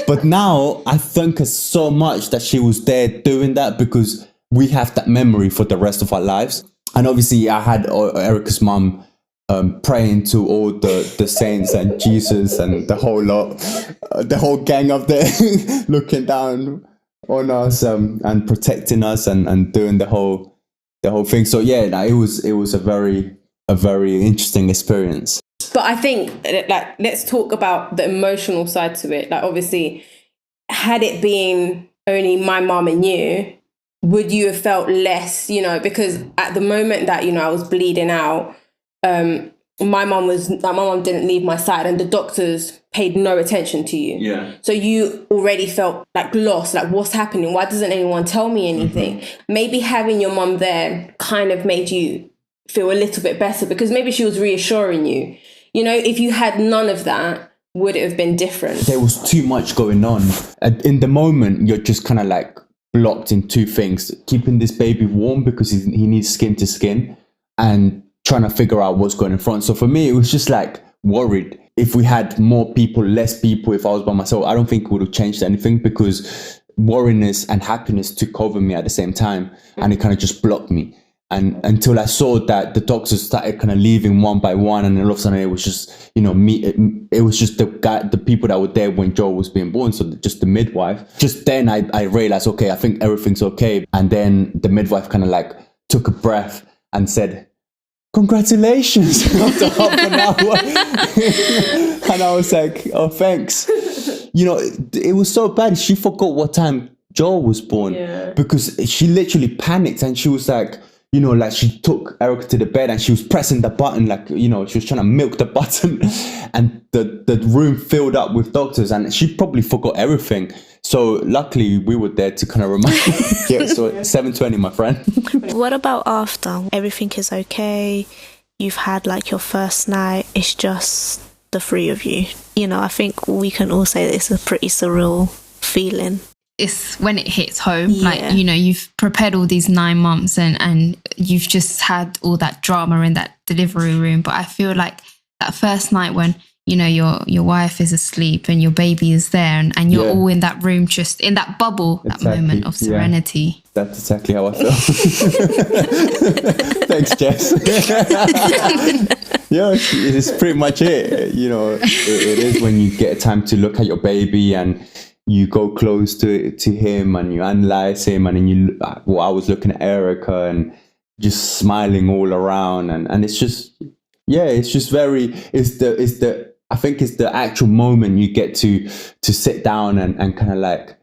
Speaker 4: But now I thank her so much that she was there doing that, because we have that memory for the rest of our lives. And obviously I had Erica's mum praying to all the saints and Jesus and the whole lot, the whole gang up there looking down on us and protecting us and doing the whole thing. So yeah, it was a very interesting experience.
Speaker 1: But I think, like, let's talk about the emotional side to it. Like, obviously, had it been only my mum and you, would you have felt less, you know, because at the moment that, you know, I was bleeding out, my mum didn't leave my side, and the doctors paid no attention to you.
Speaker 4: Yeah.
Speaker 1: So you already felt like lost, like what's happening? Why doesn't anyone tell me anything? Mm-hmm. Maybe having your mum there kind of made you feel a little bit better, because maybe she was reassuring you. You know, if you had none of that, would it have been different?
Speaker 4: There was too much going on. In the moment, you're just kind of like blocked in two things: keeping this baby warm because he needs skin to skin, and trying to figure out what's going in front. So for me, it was just like worried. If we had more people, less people, if I was by myself, I don't think it would have changed anything, because worriness and happiness took over me at the same time, and it kind of just blocked me. And until I saw that the doctors started kind of leaving one by one, and then all of a sudden it was just, you know, me. It was just the people that were there when Joel was being born. So just the midwife. Just then I realized, okay, I think everything's okay. And then the midwife kind of like took a breath and said, "Congratulations!" after half an hour. And I was like, "Oh, thanks." You know, it was so bad. She forgot what time Joel was born, because she literally panicked, and she was like, you know, like she took Erica to the bed and she was pressing the button, like, you know, she was trying to milk the button, and the room filled up with doctors, and she probably forgot everything. So luckily we were there to kind of remind her. Yeah, so 7:20, my friend.
Speaker 2: What about after? Everything is okay. You've had like your first night. It's just the three of you. You know, I think we can all say that it's a pretty surreal feeling.
Speaker 3: It's when it hits home, like, you know, you've prepared all these 9 months and you've just had all that drama in that delivery room. But I feel like that first night when, you know, your wife is asleep and your baby is there, and you're all in that room, just in that bubble, that moment of serenity. Yeah. That's
Speaker 4: exactly how I felt. Thanks, Jess. Yeah, it's pretty much it. You know, it is when you get time to look at your baby and you go close to him and you analyze him, and then I was looking at Erica and just smiling all around, and it's just, it's just very, I think it's the actual moment you get to sit down and kind of like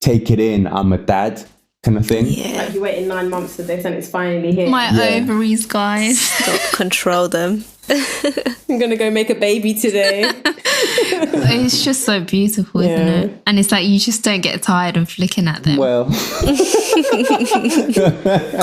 Speaker 4: take it in. I'm a dad kind of thing.
Speaker 1: Yeah. Like you waited 9 months for this and it's finally here.
Speaker 3: My ovaries, guys.
Speaker 2: Stop, control them.
Speaker 1: I'm going to go make a baby today.
Speaker 3: It's just so beautiful, isn't it? And it's like you just don't get tired of looking at them.
Speaker 4: Well.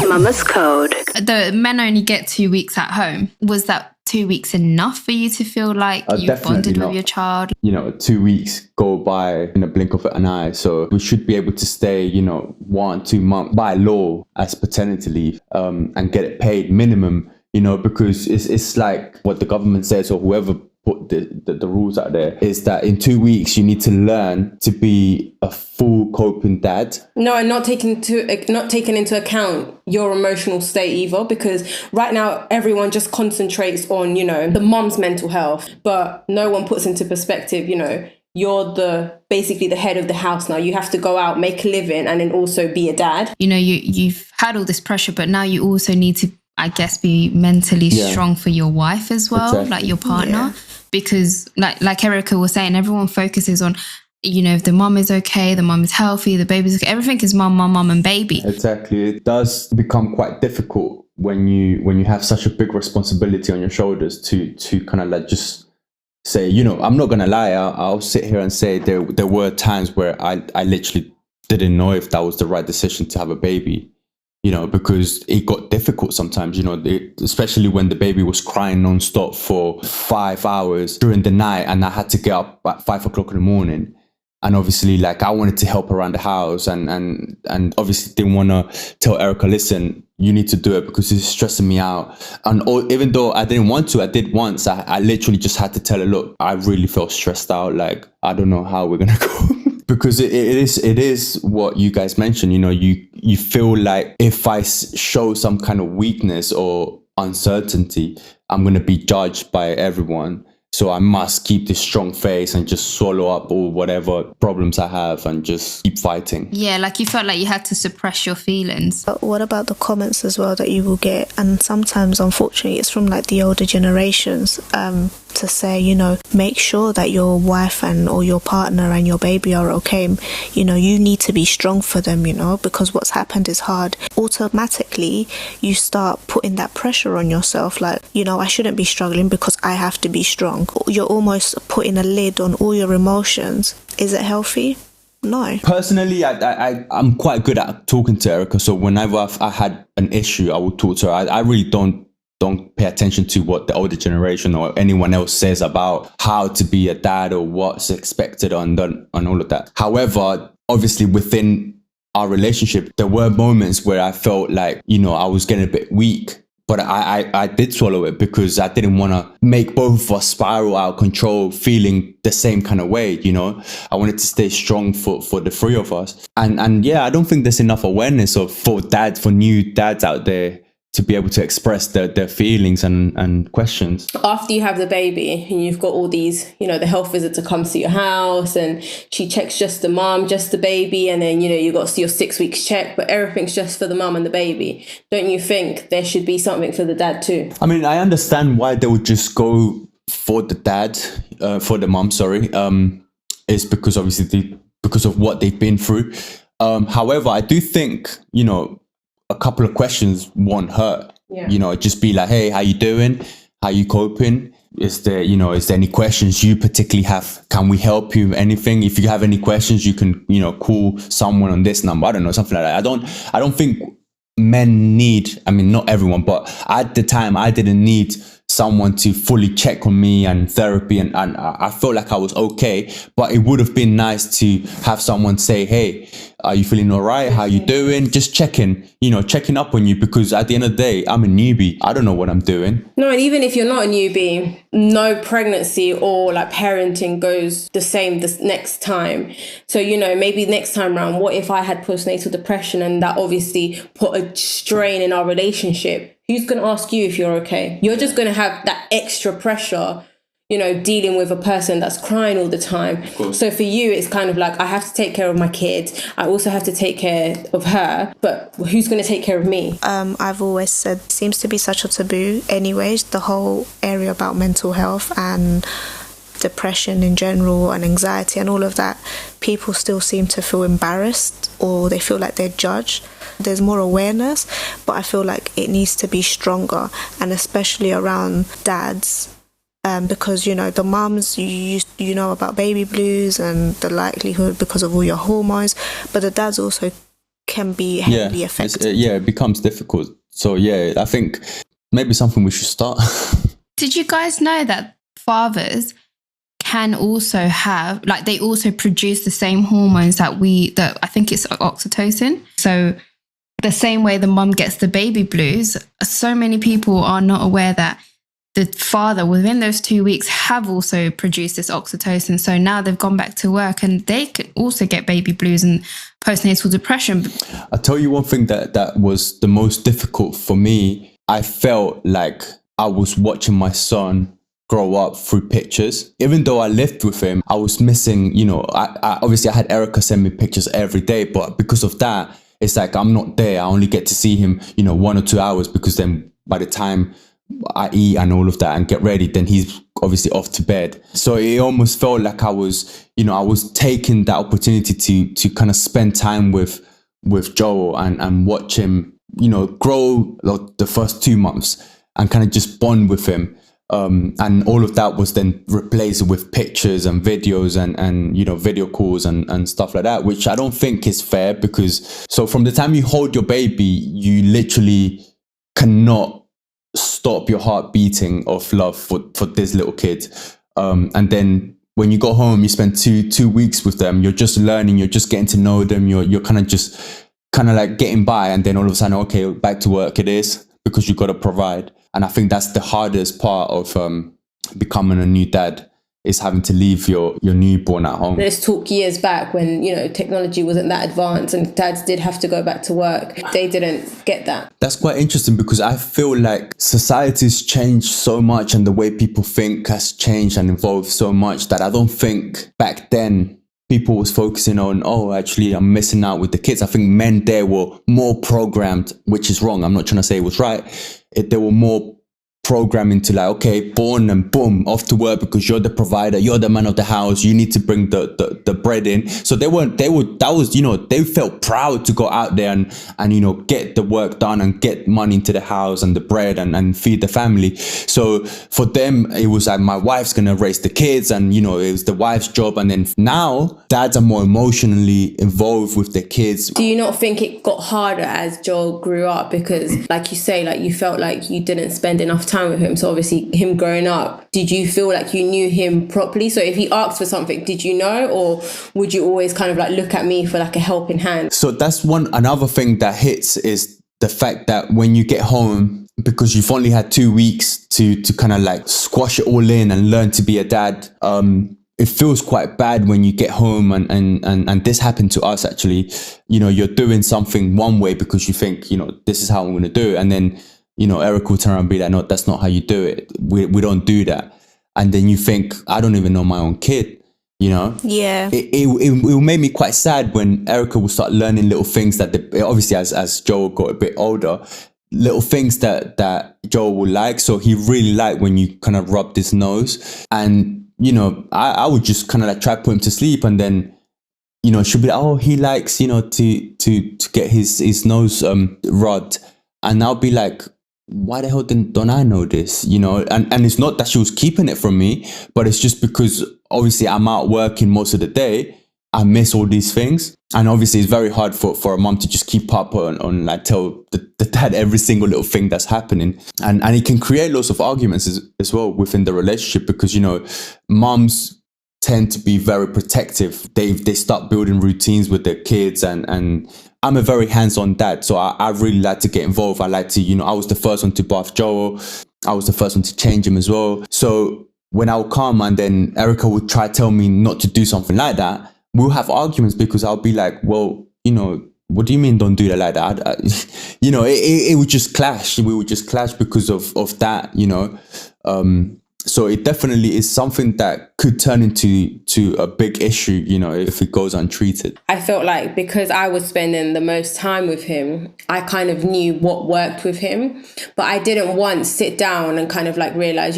Speaker 5: Mama's code.
Speaker 3: The men only get 2 weeks at home. Was that 2 weeks enough for you to feel like you bonded with your child?
Speaker 4: You know, 2 weeks go by in a blink of an eye. So we should be able to stay, you know, 1-2 months by law as paternity leave, and get it paid minimum, you know, because it's like what the government says, or whoever put the rules out there, is that in 2 weeks you need to learn to be a full coping dad.
Speaker 1: No, and not taking into account your emotional state either, because right now everyone just concentrates on, the mom's mental health, but no one puts into perspective, you're basically the head of the house now. You have to go out, make a living, and then also be a dad.
Speaker 3: You've had all this pressure, but now you also need to, I guess, be mentally strong for your wife as well, exactly. Like your partner, because like Erica was saying, everyone focuses on, if the mom is okay, the mom is healthy, the baby's okay, everything is mom, and baby.
Speaker 4: Exactly. It does become quite difficult when you have such a big responsibility on your shoulders to kind of like just say, I'm not gonna lie, I'll sit here and say there were times where I literally didn't know if that was the right decision to have a baby. Because it got difficult sometimes, especially when the baby was crying nonstop for 5 hours during the night, and I had to get up at 5 o'clock in the morning. And obviously, like, I wanted to help around the house, and obviously didn't want to tell Erica, listen, you need to do it because it's stressing me out. And even though I didn't want to, I did once. I literally just had to tell her, look, I really felt stressed out. Like, I don't know how we're gonna go. Because it is what you guys mentioned, you feel like if I show some kind of weakness or uncertainty, I'm going to be judged by everyone. So I must keep this strong face and just swallow up all whatever problems I have and just keep fighting.
Speaker 3: Yeah, like you felt like you had to suppress your feelings.
Speaker 2: But what about the comments as well that you will get? And sometimes, unfortunately, it's from like the older generations to say, make sure that your wife or your partner and your baby are okay. You need to be strong for them, because what's happened is hard. Automatically, you start putting that pressure on yourself. Like, I shouldn't be struggling because I have to be strong. You're almost putting a lid on all your emotions. Is it healthy? No.
Speaker 4: Personally, I'm quite good at talking to Erica. So whenever I had an issue, I would talk to her. I really don't pay attention to what the older generation or anyone else says about how to be a dad or what's expected on all of that. However, obviously within our relationship, there were moments where I felt like, I was getting a bit weak. But I did swallow it because I didn't want to make both of us spiral out of control, feeling the same kind of way, I wanted to stay strong for the three of us. And yeah, I don't think there's enough awareness for new dads out there to be able to express their feelings and questions.
Speaker 1: After you have the baby and you've got all these, the health visitor comes to your house and she checks just the mom, just the baby, and then, you got your 6 weeks check, but everything's just for the mom and the baby. Don't you think there should be something for the dad too?
Speaker 4: I mean, I understand why they would just go for the dad, for the mom, sorry. It's because obviously because of what they've been through. However, I do think, a couple of questions won't hurt. Yeah. Just be like, hey, how you doing? How you coping? Is there any questions you particularly have? Can we help you? Anything? If you have any questions, you can, call someone on this number. I don't know, something like that. I don't think men need, not everyone, but at the time I didn't need someone to fully check on me and therapy, and I felt like I was okay, but it would have been nice to have someone say, hey, are you feeling all right? How you doing? Just checking up on you, because at the end of the day, I'm a newbie. I don't know what I'm doing.
Speaker 1: No, and even if you're not a newbie, no pregnancy or like parenting goes the same this next time. So, maybe next time round, what if I had postnatal depression and that obviously put a strain in our relationship? Who's going to ask you if you're okay? You're just going to have that extra pressure, dealing with a person that's crying all the time. So for you, it's kind of like, I have to take care of my kids. I also have to take care of her. But who's going to take care of me?
Speaker 2: I've always said, it seems to be such a taboo anyways, the whole area about mental health and depression in general and anxiety and all of that. People still seem to feel embarrassed or they feel like they're judged. There's more awareness, but I feel like it needs to be stronger, and especially around dads, because the mums, you know about baby blues and the likelihood because of all your hormones, but the dads also can be heavily affected.
Speaker 4: It becomes difficult. So I think maybe something we should start.
Speaker 3: Did you guys know that fathers can also have, like, they also produce the same hormones that I think it's oxytocin. So the same way the mum gets the baby blues, so many people are not aware that the father within those 2 weeks have also produced this oxytocin. So now they've gone back to work and they can also get baby blues and postnatal depression.
Speaker 4: I'll tell you one thing that was the most difficult for me. I felt like I was watching my son grow up through pictures. Even though I lived with him, I was missing, I obviously I had Erica send me pictures every day, but because of that, it's like I'm not there. I only get to see him, 1 or 2 hours, because then by the time I eat and all of that and get ready, then he's obviously off to bed. So it almost felt like I was taking that opportunity to kind of spend time with Joel and watch him, grow the first 2 months and kind of just bond with him. And all of that was then replaced with pictures and videos and video calls and stuff like that, which I don't think is fair, because so from the time you hold your baby, you literally cannot stop your heart beating of love for this little kid. And then when you go home, you spend two weeks with them, you're just learning, you're just getting to know them, you're kind of like getting by, and then all of a sudden, okay, back to work it is, because you got to provide. And I think that's the hardest part of becoming a new dad, is having to leave your newborn at home.
Speaker 1: Let's talk years back when, technology wasn't that advanced and dads did have to go back to work. They didn't get that.
Speaker 4: That's quite interesting, because I feel like society's changed so much and the way people think has changed and evolved so much that I don't think back then people was focusing on, actually, I'm missing out with the kids. I think men there were more programmed, which is wrong. I'm not trying to say it was right. They were more programming to like, okay, born and boom, off to work, because you're the provider, you're the man of the house, you need to bring the bread in. So they felt proud to go out there and get the work done and get money into the house and the bread and feed the family. So for them, it was like, my wife's gonna raise the kids, and it was the wife's job. And then now dads are more emotionally involved with their kids.
Speaker 1: Do you not think it got harder as Joel grew up? Because like you say, like you felt like you didn't spend enough time with him. So obviously him growing up, did you feel like you knew him properly? So if he asked for something, did you know, or would you always kind of like look at me for like a helping hand?
Speaker 4: So that's another thing that hits, is the fact that when you get home, because you've only had 2 weeks to kind of like squash it all in and learn to be a dad, it feels quite bad when you get home and this happened to us actually. You're doing something one way because you think, this is how I'm going to do it, and then Eric will turn around and be like, no, that's not how you do it. We don't do that. And then you think, I don't even know my own kid,
Speaker 2: Yeah.
Speaker 4: It made me quite sad when Erica will start learning little things that, obviously as Joel got a bit older, little things that Joel will like. So he really liked when you kind of rubbed his nose. And, I would just kind of like try to put him to sleep, and then, she'll be like, he likes, to get his nose rubbed. And I'll be like, why the hell don't I know this? And it's not that she was keeping it from me, but it's just because obviously I'm out working most of the day. I miss all these things. And obviously it's very hard for a mom to just keep up on like tell the dad every single little thing that's happening. And it can create lots of arguments as well within the relationship, because, moms tend to be very protective. They start building routines with their kids, and I'm a very hands-on dad, so I really like to get involved. I like to, I was the first one to bath Joel. I was the first one to change him as well. So when I would come and then Erica would try to tell me not to do something like that, we'll have arguments, because I'll be like, well, what do you mean don't do that like that? It would just clash. We would just clash because of that, So it definitely is something that could turn into a big issue, if it goes untreated.
Speaker 1: I felt like because I was spending the most time with him, I kind of knew what worked with him. But I didn't once sit down and kind of like realize,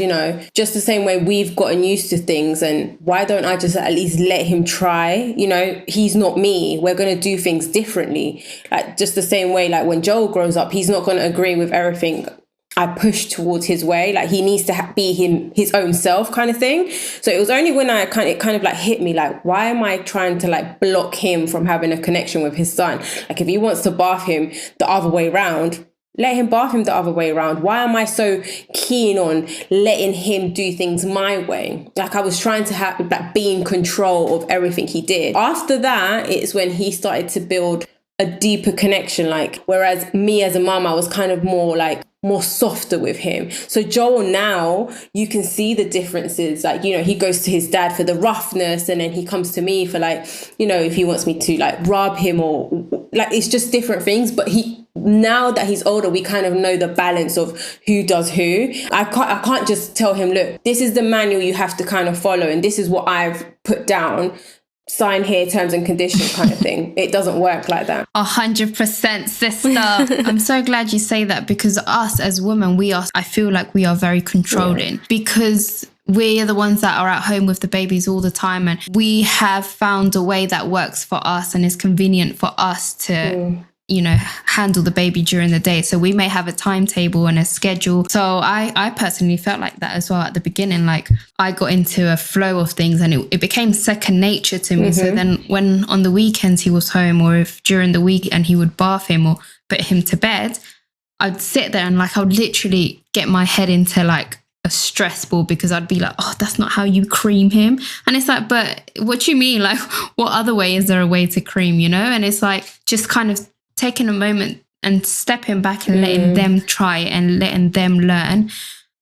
Speaker 1: just the same way we've gotten used to things, and why don't I just at least let him try? He's not me. We're going to do things differently. Like just the same way, like when Joel grows up, he's not going to agree with everything I push towards his way. Like he needs to be his own self kind of thing. So it was only when it kind of like hit me, like, why am I trying to like block him from having a connection with his son? Like if he wants to bath him the other way around, let him bath him the other way around. Why am I so keen on letting him do things my way? Like I was trying to be in control of everything he did. After that, it's when he started to build a deeper connection. Like, whereas me as a mum, I was kind of more like more softer with him. So Joel now, you can see the differences. Like, you know, he goes to his dad for the roughness, and then he comes to me for, like, you know, if he wants me to like rub him, or like, it's just different things. But now that he's older, we kind of know the balance of who does who. I can't just tell him, look, this is the manual you have to kind of follow, and this is what I've put down. Sign here, terms and conditions kind of thing. It doesn't work like that.
Speaker 3: 100%, sister. I'm so glad you say that, because us as women, I feel like we are very controlling, because we're the ones that are at home with the babies all the time, and we have found a way that works for us and is convenient for us to you know, handle the baby during the day. So we may have a timetable and a schedule. So I personally felt like that as well at the beginning. Like, I got into a flow of things, and it became second nature to me. So then when on the weekends he was home, or if during the week and he would bath him or put him to bed, I'd sit there and like, I would literally get my head into like a stress ball, because I'd be like, oh, that's not how you cream him. And it's like, but what do you mean? Like, what other way is there a way to cream, you know? And it's like, just kind of taking a moment and stepping back and letting them try and letting them learn.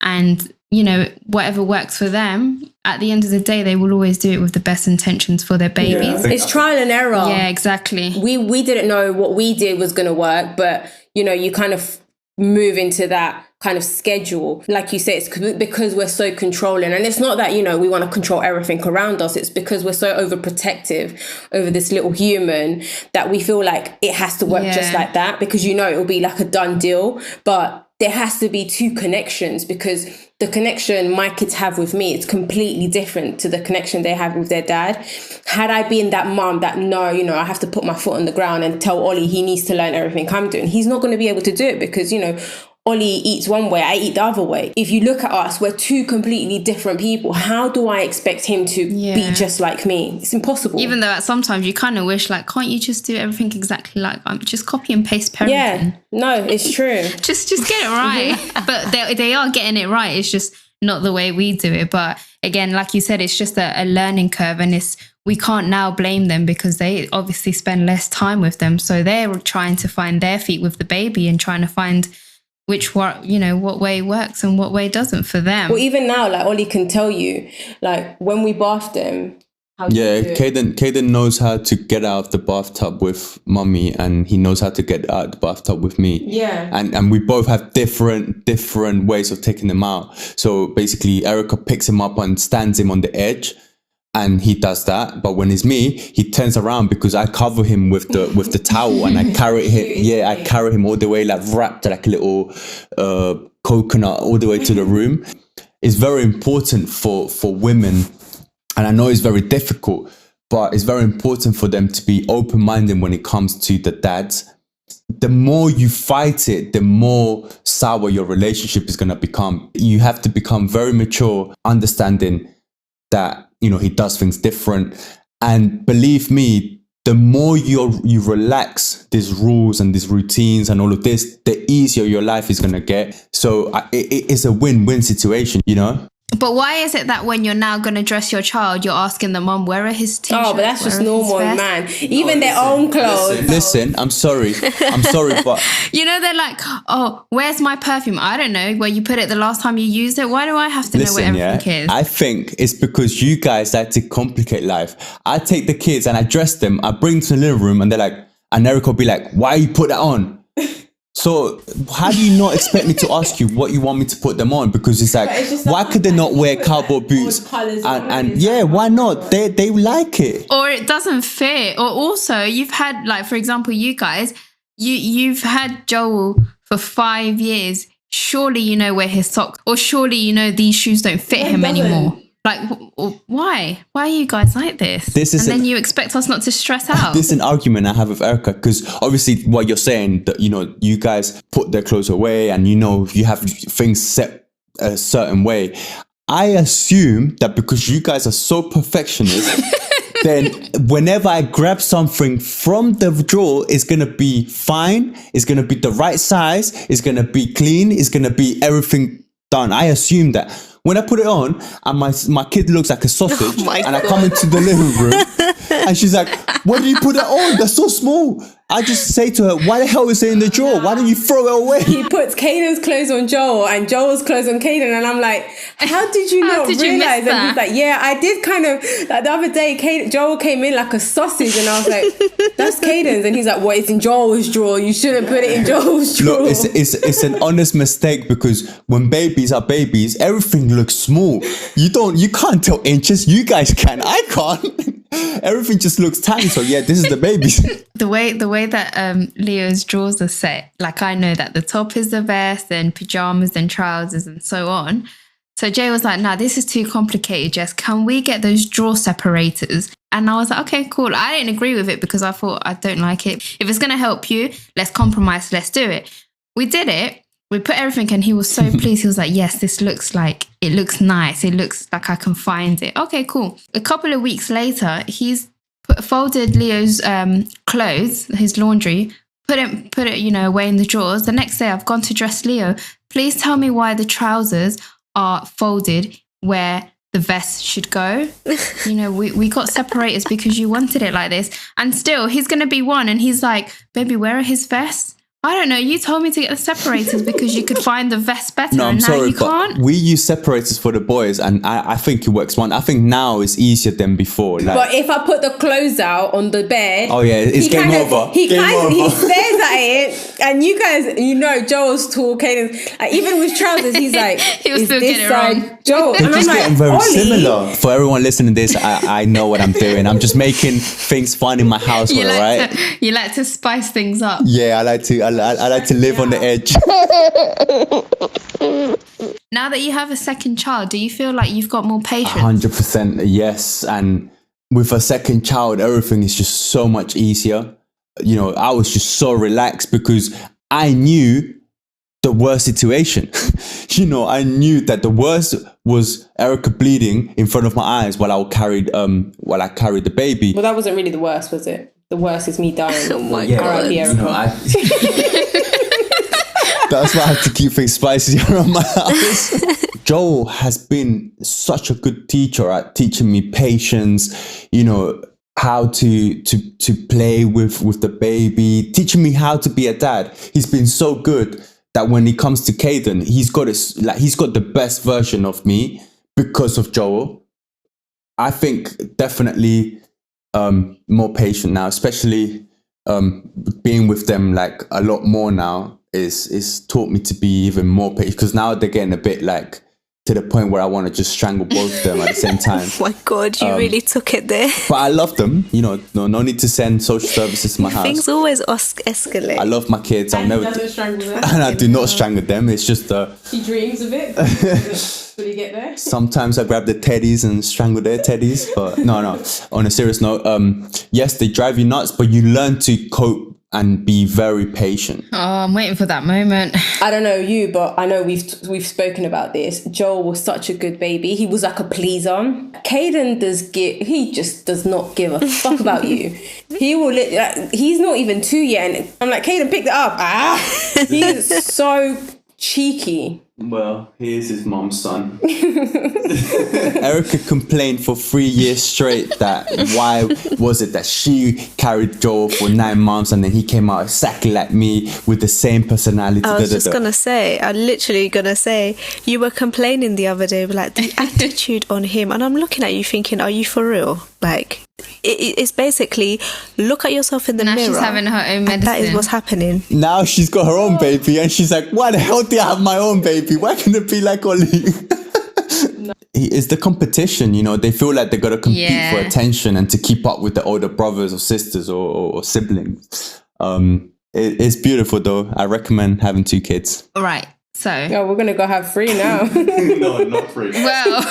Speaker 3: And, you know, whatever works for them, at the end of the day, they will always do it with the best intentions for their babies.
Speaker 1: It's trial and error.
Speaker 3: Yeah, exactly.
Speaker 1: We didn't know what we did was going to work, but, you know, you kind of move into that kind of schedule. Like you say, it's because we're so controlling. And it's not that, you know, we want to control everything around us. It's because we're so overprotective over this little human that we feel like it has to work just like that, because, you know, it'll be like a done deal. But there has to be two connections, because the connection my kids have with me is completely different to the connection they have with their dad. Had I been that mom that, no, you know, I have to put my foot on the ground and tell Ollie he needs to learn everything I'm doing, he's not going to be able to do it, because, you know, Ollie eats one way, I eat the other way. If you look at us, we're two completely different people. How do I expect him to be just like me? It's impossible.
Speaker 3: Even though sometimes you kind of wish, like, can't you just do everything exactly like just copy and paste parenting?
Speaker 1: Yeah, no, it's true.
Speaker 3: just get it right. But they are getting it right. It's just not the way we do it. But again, like you said, it's just a learning curve, and we can't now blame them, because they obviously spend less time with them. So they're trying to find their feet with the baby and trying to find what way works and what way doesn't for them.
Speaker 1: Well, even now, like, Ollie can tell you, like, when we bathed them,
Speaker 4: Caden knows how to get out of the bathtub with mummy, and he knows how to get out of the bathtub with me.
Speaker 1: Yeah.
Speaker 4: And we both have different ways of taking them out. So basically, Erica picks him up and stands him on the edge, and he does that. But when it's me, he turns around, because I cover him with the towel, and I carry him. Yeah, I carry him all the way, like wrapped like a little coconut, all the way to the room. It's very important for women, and I know it's very difficult, but it's very important for them to be open-minded when it comes to the dads. The more you fight it, the more sour your relationship is going to become. You have to become very mature, understanding that, you know, he does things different. And believe me, the more you relax these rules and these routines and all of this, the easier your life is going to get. So it's a win-win situation, you know?
Speaker 3: But why is it that when you're now going to dress your child, you're asking the mom, where are his t-shirts?
Speaker 1: Oh, but that's just normal, man. Even their own clothes.
Speaker 4: Listen, I'm sorry, but...
Speaker 3: You know, they're like, oh, where's my perfume? I don't know, where you put it the last time you used it. Why do I have to know where everything is?
Speaker 4: I think it's because you guys like to complicate life. I take the kids and I dress them, I bring them to the living room, and they're like, and Eric will be like, why you put that on? So how do you not expect me to ask you what you want me to put them on? Because it's like, why could they not wear cowboy boots? And yeah, why not? They like it.
Speaker 3: Or it doesn't fit. Or also, you've had, like, for example, you guys, you've had Joel for 5 years. Surely you know where his socks, or surely you know these shoes don't fit him anymore. Like, why? Why are you guys like this? Then you expect us not to stress out.
Speaker 4: This is an argument I have with Erica, because obviously what you're saying, that, you know, you guys put their clothes away and, you know, you have things set a certain way. I assume that because you guys are so perfectionist, then whenever I grab something from the drawer, it's going to be fine. It's going to be the right size. It's going to be clean. It's going to be everything done. I assume that. When I put it on and my kid looks like a sausage, and I come into the living room and she's like, why did you put that on? That's so small. I just say to her, why the hell is it in the drawer? Why don't you throw it away?
Speaker 1: He puts Caden's clothes on Joel and Joel's clothes on Caden, and I'm like, how did you not
Speaker 3: did you miss
Speaker 1: realize? And
Speaker 3: that?
Speaker 1: he's like, yeah, I did kind of. Like the other day, Joel came in like a sausage, and I was like, that's Caden's, and he's like, well, it's in Joel's drawer. You shouldn't put it in Joel's drawer.
Speaker 4: Look, it's an honest mistake, because when babies are babies, everything looks small. You can't tell inches. You guys can. I can't. Everything just looks tiny. So yeah, this is the babies.
Speaker 3: The way that Leo's drawers are set, like I know that the top is the vest, then pajamas, then trousers, and so on. So Jay was like, "Nah, this is too complicated, Jess. Can we get those drawer separators?" And I was like, "Okay, cool." I didn't agree with it because I thought I don't like it. If it's gonna help you, let's compromise. Let's do it. We did it. We put everything, and he was so pleased. He was like, yes, this looks nice. It looks like I can find it. Okay, cool. A couple of weeks later, he's folded Leo's clothes, his laundry, put it, away in the drawers. The next day, I've gone to dress Leo. Please tell me why the trousers are folded where the vest should go. We got separators because you wanted it like this. And still, he's going to be one. And he's like, baby, where are his vests? I don't know. You told me to get the separators because you could find the vest better.
Speaker 4: No, I'm
Speaker 3: and now
Speaker 4: sorry,
Speaker 3: you can't.
Speaker 4: but we use separators for the boys, and I think it works one. I think now it's easier than before. Like,
Speaker 1: But if I put the clothes out on the bed,
Speaker 4: oh yeah, it's game over.
Speaker 1: He
Speaker 4: Game over.
Speaker 1: stares at it, and you guys, Joel's tall, Caden, even with trousers, he's like,
Speaker 3: He was
Speaker 1: is
Speaker 3: still
Speaker 1: this
Speaker 3: getting it
Speaker 1: side
Speaker 3: wrong.
Speaker 1: Joel?
Speaker 4: They're
Speaker 1: And I'm
Speaker 4: just
Speaker 1: like,
Speaker 4: getting very
Speaker 1: Ollie.
Speaker 4: similar. For everyone listening to this, I know what I'm doing. I'm just making things fun in my household, right?
Speaker 3: You like to spice things up.
Speaker 4: Yeah, I like to live on the edge.
Speaker 3: Now that you have a second child, do you feel like you've got more patience?
Speaker 4: 100% yes. And with a second child, everything is just so much easier. I was just so relaxed because I knew the worst situation. I knew that the worst was Erica bleeding in front of my eyes while I carried the baby.
Speaker 1: Well, that wasn't really the worst, was it? The worst is me dying.
Speaker 2: Oh my
Speaker 4: Yeah,
Speaker 2: God.
Speaker 1: R.I.P. Erica.
Speaker 4: That's why I have to keep things spicy around my house. Joel has been such a good teacher at teaching me patience, how to play with the baby, teaching me how to be a dad. He's been so good that when it comes to Caden, he's got the best version of me because of Joel. I think definitely more patient now, especially being with them like a lot more now is taught me to be even more patient, because now they're getting a bit like to the point where I want to just strangle both of them at the same time.
Speaker 2: Oh my God, you really took it there.
Speaker 4: But I love them, no need to send social services to my house.
Speaker 2: Things always escalate.
Speaker 4: I love my kids. I'll
Speaker 1: And he
Speaker 4: never
Speaker 1: doesn't strangle them.
Speaker 4: and I do not strangle them. It's just
Speaker 1: He dreams of it. Will he get there?
Speaker 4: sometimes I grab the teddies and strangle their teddies. But no. On a serious note, yes, they drive you nuts, but you learn to cope and be very patient.
Speaker 3: Oh, I'm waiting for that moment.
Speaker 1: I don't know you, but I know we've spoken about this. Joel was such a good baby. He was like a pleaser. Caden he just does not give a fuck about you. He will he's not even 2 yet, and I'm like, Caden, pick that up. He's so cheeky.
Speaker 4: Well, he is his mom's son. Erica complained for 3 years straight that why was it that she carried Joel for 9 months and then he came out exactly like me with the same personality.
Speaker 2: I was literally gonna say, you were complaining the other day, like the attitude on him, and I'm looking at you thinking, are you for real? Like, it's basically, look at yourself in the
Speaker 3: Now
Speaker 2: mirror.
Speaker 3: she's having her own medicine.
Speaker 2: And that is what's happening.
Speaker 4: Now she's got her own baby and she's like, why the hell do I have my own baby? Why can't it be like Ollie? It's the competition, they feel like they got to compete for attention and to keep up with the older brothers or sisters or siblings. It's beautiful though. I recommend having 2 kids.
Speaker 3: All right. So,
Speaker 1: Oh, we're gonna go have 3 now.
Speaker 4: No, not 3.
Speaker 3: well,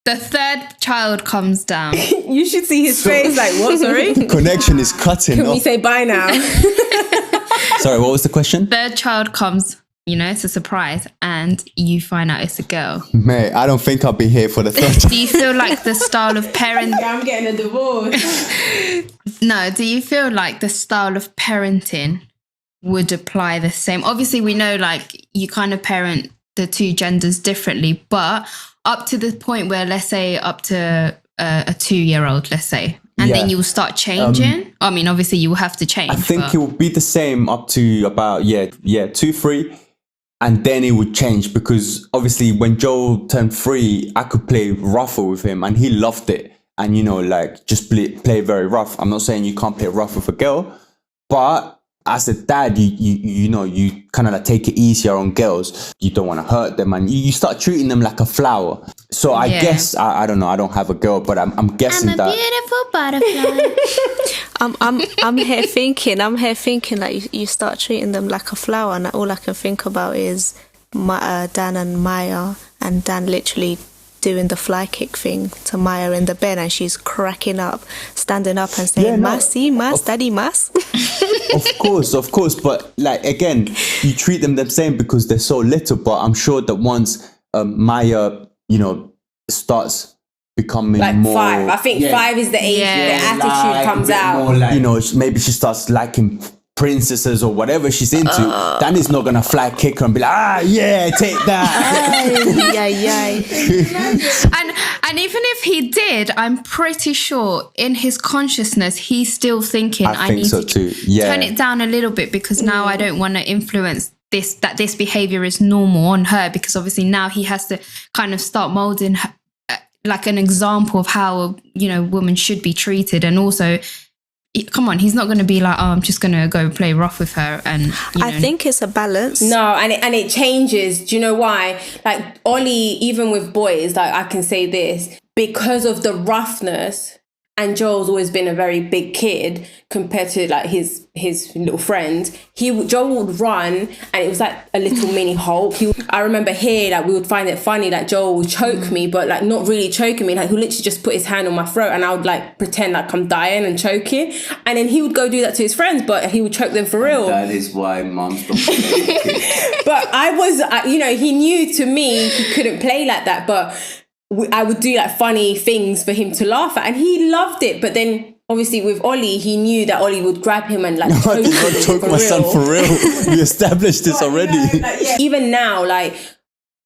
Speaker 3: the third child comes down.
Speaker 1: You should see his face. Like, what? Sorry.
Speaker 4: Connection is cutting
Speaker 1: Can we
Speaker 4: off.
Speaker 1: say bye now?
Speaker 4: Sorry, what was the question?
Speaker 3: Third child comes, it's a surprise, and you find out it's a girl.
Speaker 4: Mate, I don't think I'll be here for the third time.
Speaker 3: Do you feel like the style of parenting?
Speaker 1: I'm getting a divorce.
Speaker 3: No, do you feel like the style of parenting would apply the same? Obviously, we know like you kind of parent the 2 genders differently, but up to the point where, let's say, up to a 2-year-old, let's say, and
Speaker 4: Yeah.
Speaker 3: then you will start changing? I mean, obviously you will have to change.
Speaker 4: I think
Speaker 3: but-
Speaker 4: it will be the same up to about 2-3, and then it would change, because obviously when Joel turned 3, I could play rougher with him, and he loved it. And like just play very rough. I'm not saying you can't play rough with a girl, but as a dad, you kind of like take it easier on girls. You don't want to hurt them, and you start treating them like a flower. So I guess I don't know. I don't have a girl, but I'm guessing
Speaker 3: I'm a
Speaker 4: that.
Speaker 3: beautiful butterfly.
Speaker 2: I'm here thinking like you start treating them like a flower, and all I can think about is Dan and Maya, and Dan literally doing the fly kick thing to Maya in the bed, and she's cracking up, standing up and saying, Mas, daddy, mas.
Speaker 4: Of course. But like, again, you treat them the same because they're so little. But I'm sure that once Maya, starts becoming
Speaker 1: like
Speaker 4: more
Speaker 1: 5. I think 5 is the age where the attitude comes out.
Speaker 4: Maybe she starts liking princesses or whatever she's into. Danny's not gonna fly kick her and be like, take that.
Speaker 3: And even if he did, I'm pretty sure in his consciousness he's still thinking,
Speaker 4: I
Speaker 3: I
Speaker 4: think
Speaker 3: need
Speaker 4: so
Speaker 3: to
Speaker 4: too. Yeah.
Speaker 3: turn it down a little bit, because now I don't want to influence this behavior is normal on her, because obviously now he has to kind of start molding her, like an example of how a woman should be treated. And also, come on, he's not going to be like, I'm just going to go play rough with her. And
Speaker 2: I think it's a balance.
Speaker 1: No, and it changes. Do you know why? Like Ollie, even with boys, like I can say this, because of the roughness, and Joel's always been a very big kid compared to like his little friends. Joel would run, and it was like a little mini Hulk. I remember here, like we would find it funny, like Joel would choke me, but like not really choking me. Like he'll literally just put his hand on my throat, and I would like pretend like I'm dying and choking, and then he would go do that to his friends, but he would choke them for real.
Speaker 4: That is why mums don't play.
Speaker 1: But I was, he knew to me he couldn't play like that, but I would do like funny things for him to laugh at, and he loved it. But then obviously with Ollie, he knew that Ollie would grab him and like
Speaker 4: I did not choke my son for real. We established this already.
Speaker 1: Even now, like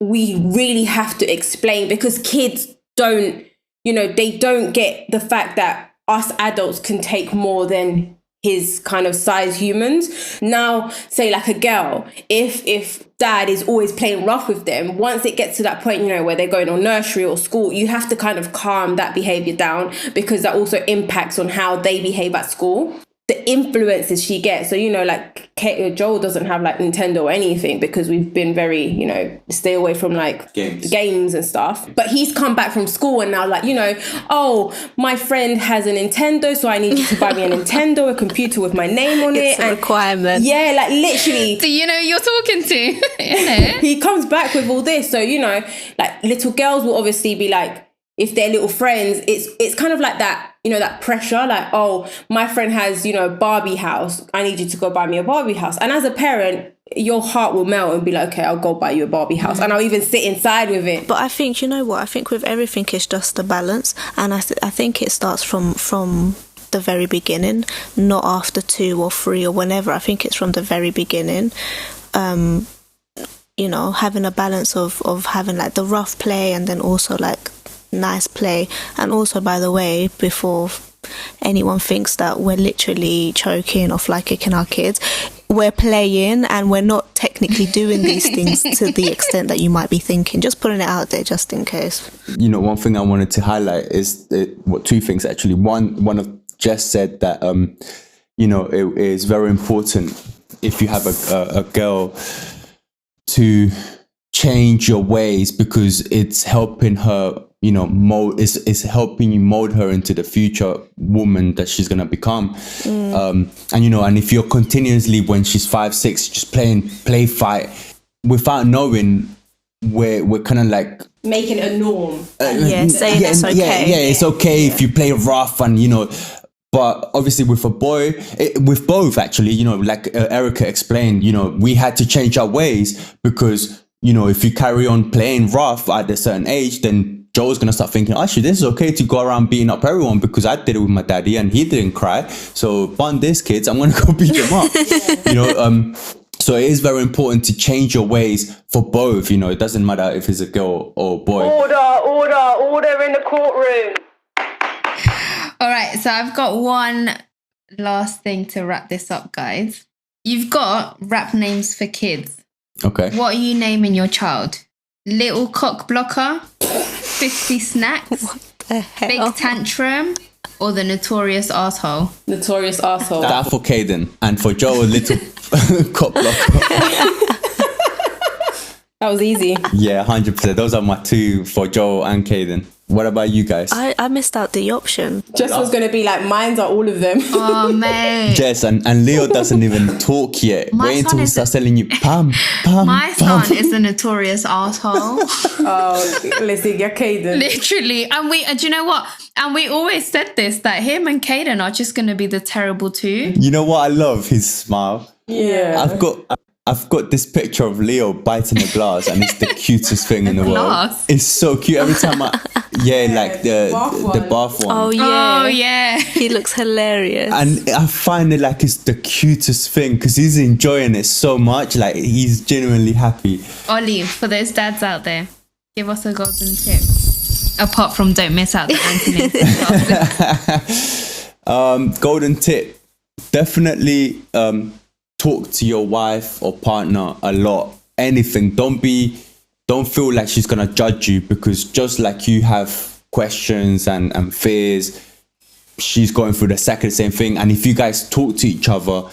Speaker 1: we really have to explain, because kids don't, they don't get the fact that us adults can take more than his kind of size humans. Now, say like a girl, if dad is always playing rough with them, once it gets to that point, where they're going on nursery or school, you have to kind of calm that behavior down, because that also impacts on how they behave at school. The influences she gets. So, like Joel doesn't have like Nintendo or anything, because we've been very, stay away from like games and stuff. But he's come back from school and now like, my friend has a Nintendo, so I need you to buy me a Nintendo, a computer with my name on
Speaker 2: It's
Speaker 1: it.
Speaker 2: a requirement.
Speaker 1: Yeah, like literally.
Speaker 3: So you know who you're talking to, innit?
Speaker 1: He comes back with all this. So, like little girls will obviously be like, if they're little friends, it's kind of like that, that pressure, like, my friend has, Barbie house. I need you to go buy me a Barbie house. And as a parent, your heart will melt and be like, okay, I'll go buy you a Barbie house. And I'll even sit inside with it.
Speaker 2: But I think, I think with everything, it's just a balance. And I think it starts from the very beginning, not after 2 or 3 or whenever. I think it's from the very beginning. Having a balance of having like the rough play, and then also like nice play. And also, by the way, before anyone thinks that we're literally choking or fly kicking our kids, we're playing, and we're not technically doing these things to the extent that you might be thinking. Just putting it out there just in case.
Speaker 4: One thing I wanted to highlight is 2 things actually. One of Jess said that it is very important if you have a girl to change your ways, because it's helping her is helping you mold her into the future woman that she's gonna become. And if you're continuously, when she's 5, 6, just play fight without knowing, we're kind of like
Speaker 1: Making it a norm.
Speaker 2: Saying it's okay.
Speaker 4: It's okay if you play rough, and but obviously with a boy, with both actually, like Erica explained, we had to change our ways, because if you carry on playing rough at a certain age, then Joel's gonna start thinking, actually, this is okay to go around beating up everyone, because I did it with my daddy and he didn't cry. So bun this, kids, I'm gonna go beat them up. So it is very important to change your ways for both. It doesn't matter if it's a girl or a boy.
Speaker 1: Order in the courtroom.
Speaker 3: All right, so I've got one last thing to wrap this up, guys. You've got rap names for kids.
Speaker 4: Okay.
Speaker 3: What are you naming your child? Little Cock Blocker, 50 Snacks,
Speaker 2: The hell?
Speaker 3: Big Tantrum, or the Notorious Arsehole?
Speaker 1: Notorious arsehole.
Speaker 4: That for Caden. And for Joe, a little cop blocker.
Speaker 1: That was easy.
Speaker 4: Yeah, 100%. Those are my two for Joe and Caden. What about you guys?
Speaker 2: I missed out the option.
Speaker 1: Jess was going to be like, mine's are all of them.
Speaker 3: Oh, mate.
Speaker 4: Jess, and Leo doesn't even talk yet.
Speaker 3: My
Speaker 4: Wait until
Speaker 3: son
Speaker 4: we
Speaker 3: is-
Speaker 4: start telling you, pam, pam,
Speaker 3: My
Speaker 4: pam.
Speaker 3: son is the Notorious Arsehole.
Speaker 1: Oh, listen, you're Caden.
Speaker 3: Literally. And do you know what? And we always said this, that him and Caden are just going to be the terrible two.
Speaker 4: You know what I love? His smile.
Speaker 1: Yeah.
Speaker 4: I've got this picture of Leo biting a glass, and it's the cutest thing in the world.
Speaker 3: Glass?
Speaker 4: It's so cute. Every time like the bath one.
Speaker 2: Oh yeah.
Speaker 3: Oh, yeah.
Speaker 2: He looks hilarious.
Speaker 4: And I find it like it's the cutest thing because he's enjoying it so much. Like he's genuinely happy.
Speaker 3: Ollie, for those dads out there, give us a golden tip. Apart from don't miss out the antenatal.
Speaker 4: Golden tip: definitely talk to your wife or partner a lot. Anything. Don't feel like she's gonna judge you, because just like you have questions and fears, she's going through the same thing. And if you guys talk to each other,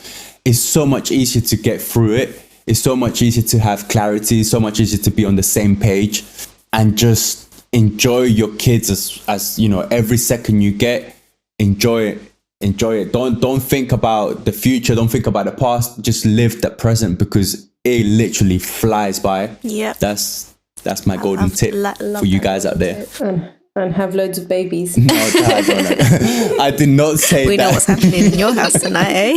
Speaker 4: it's so much easier to get through it. It's so much easier to have clarity. It's so much easier to be on the same page, and just enjoy your kids as you know, every second you get. Enjoy it. Don't think about the future. Don't think about the past. Just live the present, because it literally flies by.
Speaker 2: Yep.
Speaker 4: That's my golden tip
Speaker 2: love
Speaker 4: for you
Speaker 2: that
Speaker 4: guys out there.
Speaker 1: And have loads of babies.
Speaker 4: No, I did not say
Speaker 2: We
Speaker 4: that.
Speaker 2: know what's happening in your house tonight, eh?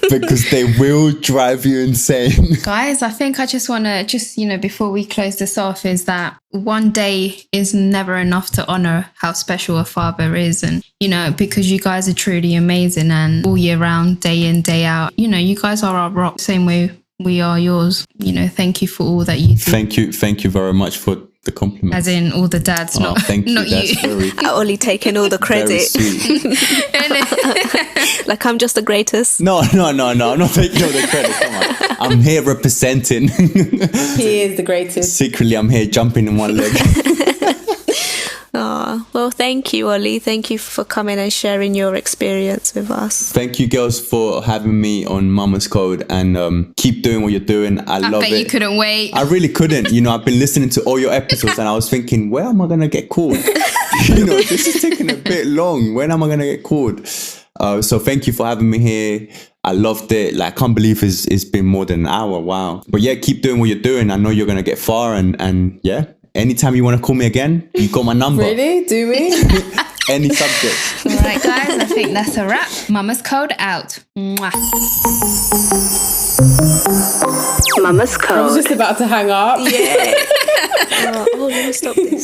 Speaker 4: Because they will drive you insane.
Speaker 3: Guys, I think I just want to before we close this off, is that one day is never enough to honor how special a father is. And, because you guys are truly amazing, and all year round, day in, day out, you guys are our rock, same way we are yours. Thank you for all that you do.
Speaker 4: Thank you very much for the compliment.
Speaker 3: As in all the dads, not,
Speaker 4: thank you.
Speaker 3: not
Speaker 4: That's
Speaker 3: you.
Speaker 4: very,
Speaker 2: Ollie taking all the
Speaker 4: very
Speaker 2: credit.
Speaker 4: sweet.
Speaker 2: Like I'm just the greatest.
Speaker 4: No, I'm not taking all the credit. Come on. I'm here representing.
Speaker 1: He is the greatest.
Speaker 4: Secretly, I'm here jumping in one leg.
Speaker 2: Oh, well, thank you, Ollie. Thank you for coming and sharing your experience with us.
Speaker 4: Thank you, girls, for having me on Mama's Code, and keep doing what you're doing. I love
Speaker 3: bet
Speaker 4: it.
Speaker 3: you couldn't wait.
Speaker 4: I really couldn't. I've been listening to all your episodes, and I was thinking, where am I gonna get called? This is taking a bit long. When am I gonna get called? So thank you for having me here. I loved it. Like, I can't believe it's been more than an hour. Wow. But yeah, keep doing what you're doing. I know you're gonna get far, and yeah. Anytime you want to call me again, you got my number.
Speaker 1: Really? Do we?
Speaker 4: Any subject.
Speaker 3: All right, guys, I think that's a wrap. Mama's Code out. Mwah.
Speaker 5: Mama's
Speaker 1: I was
Speaker 5: Code.
Speaker 1: just about to hang up.
Speaker 2: Yeah. Oh, let me stop this.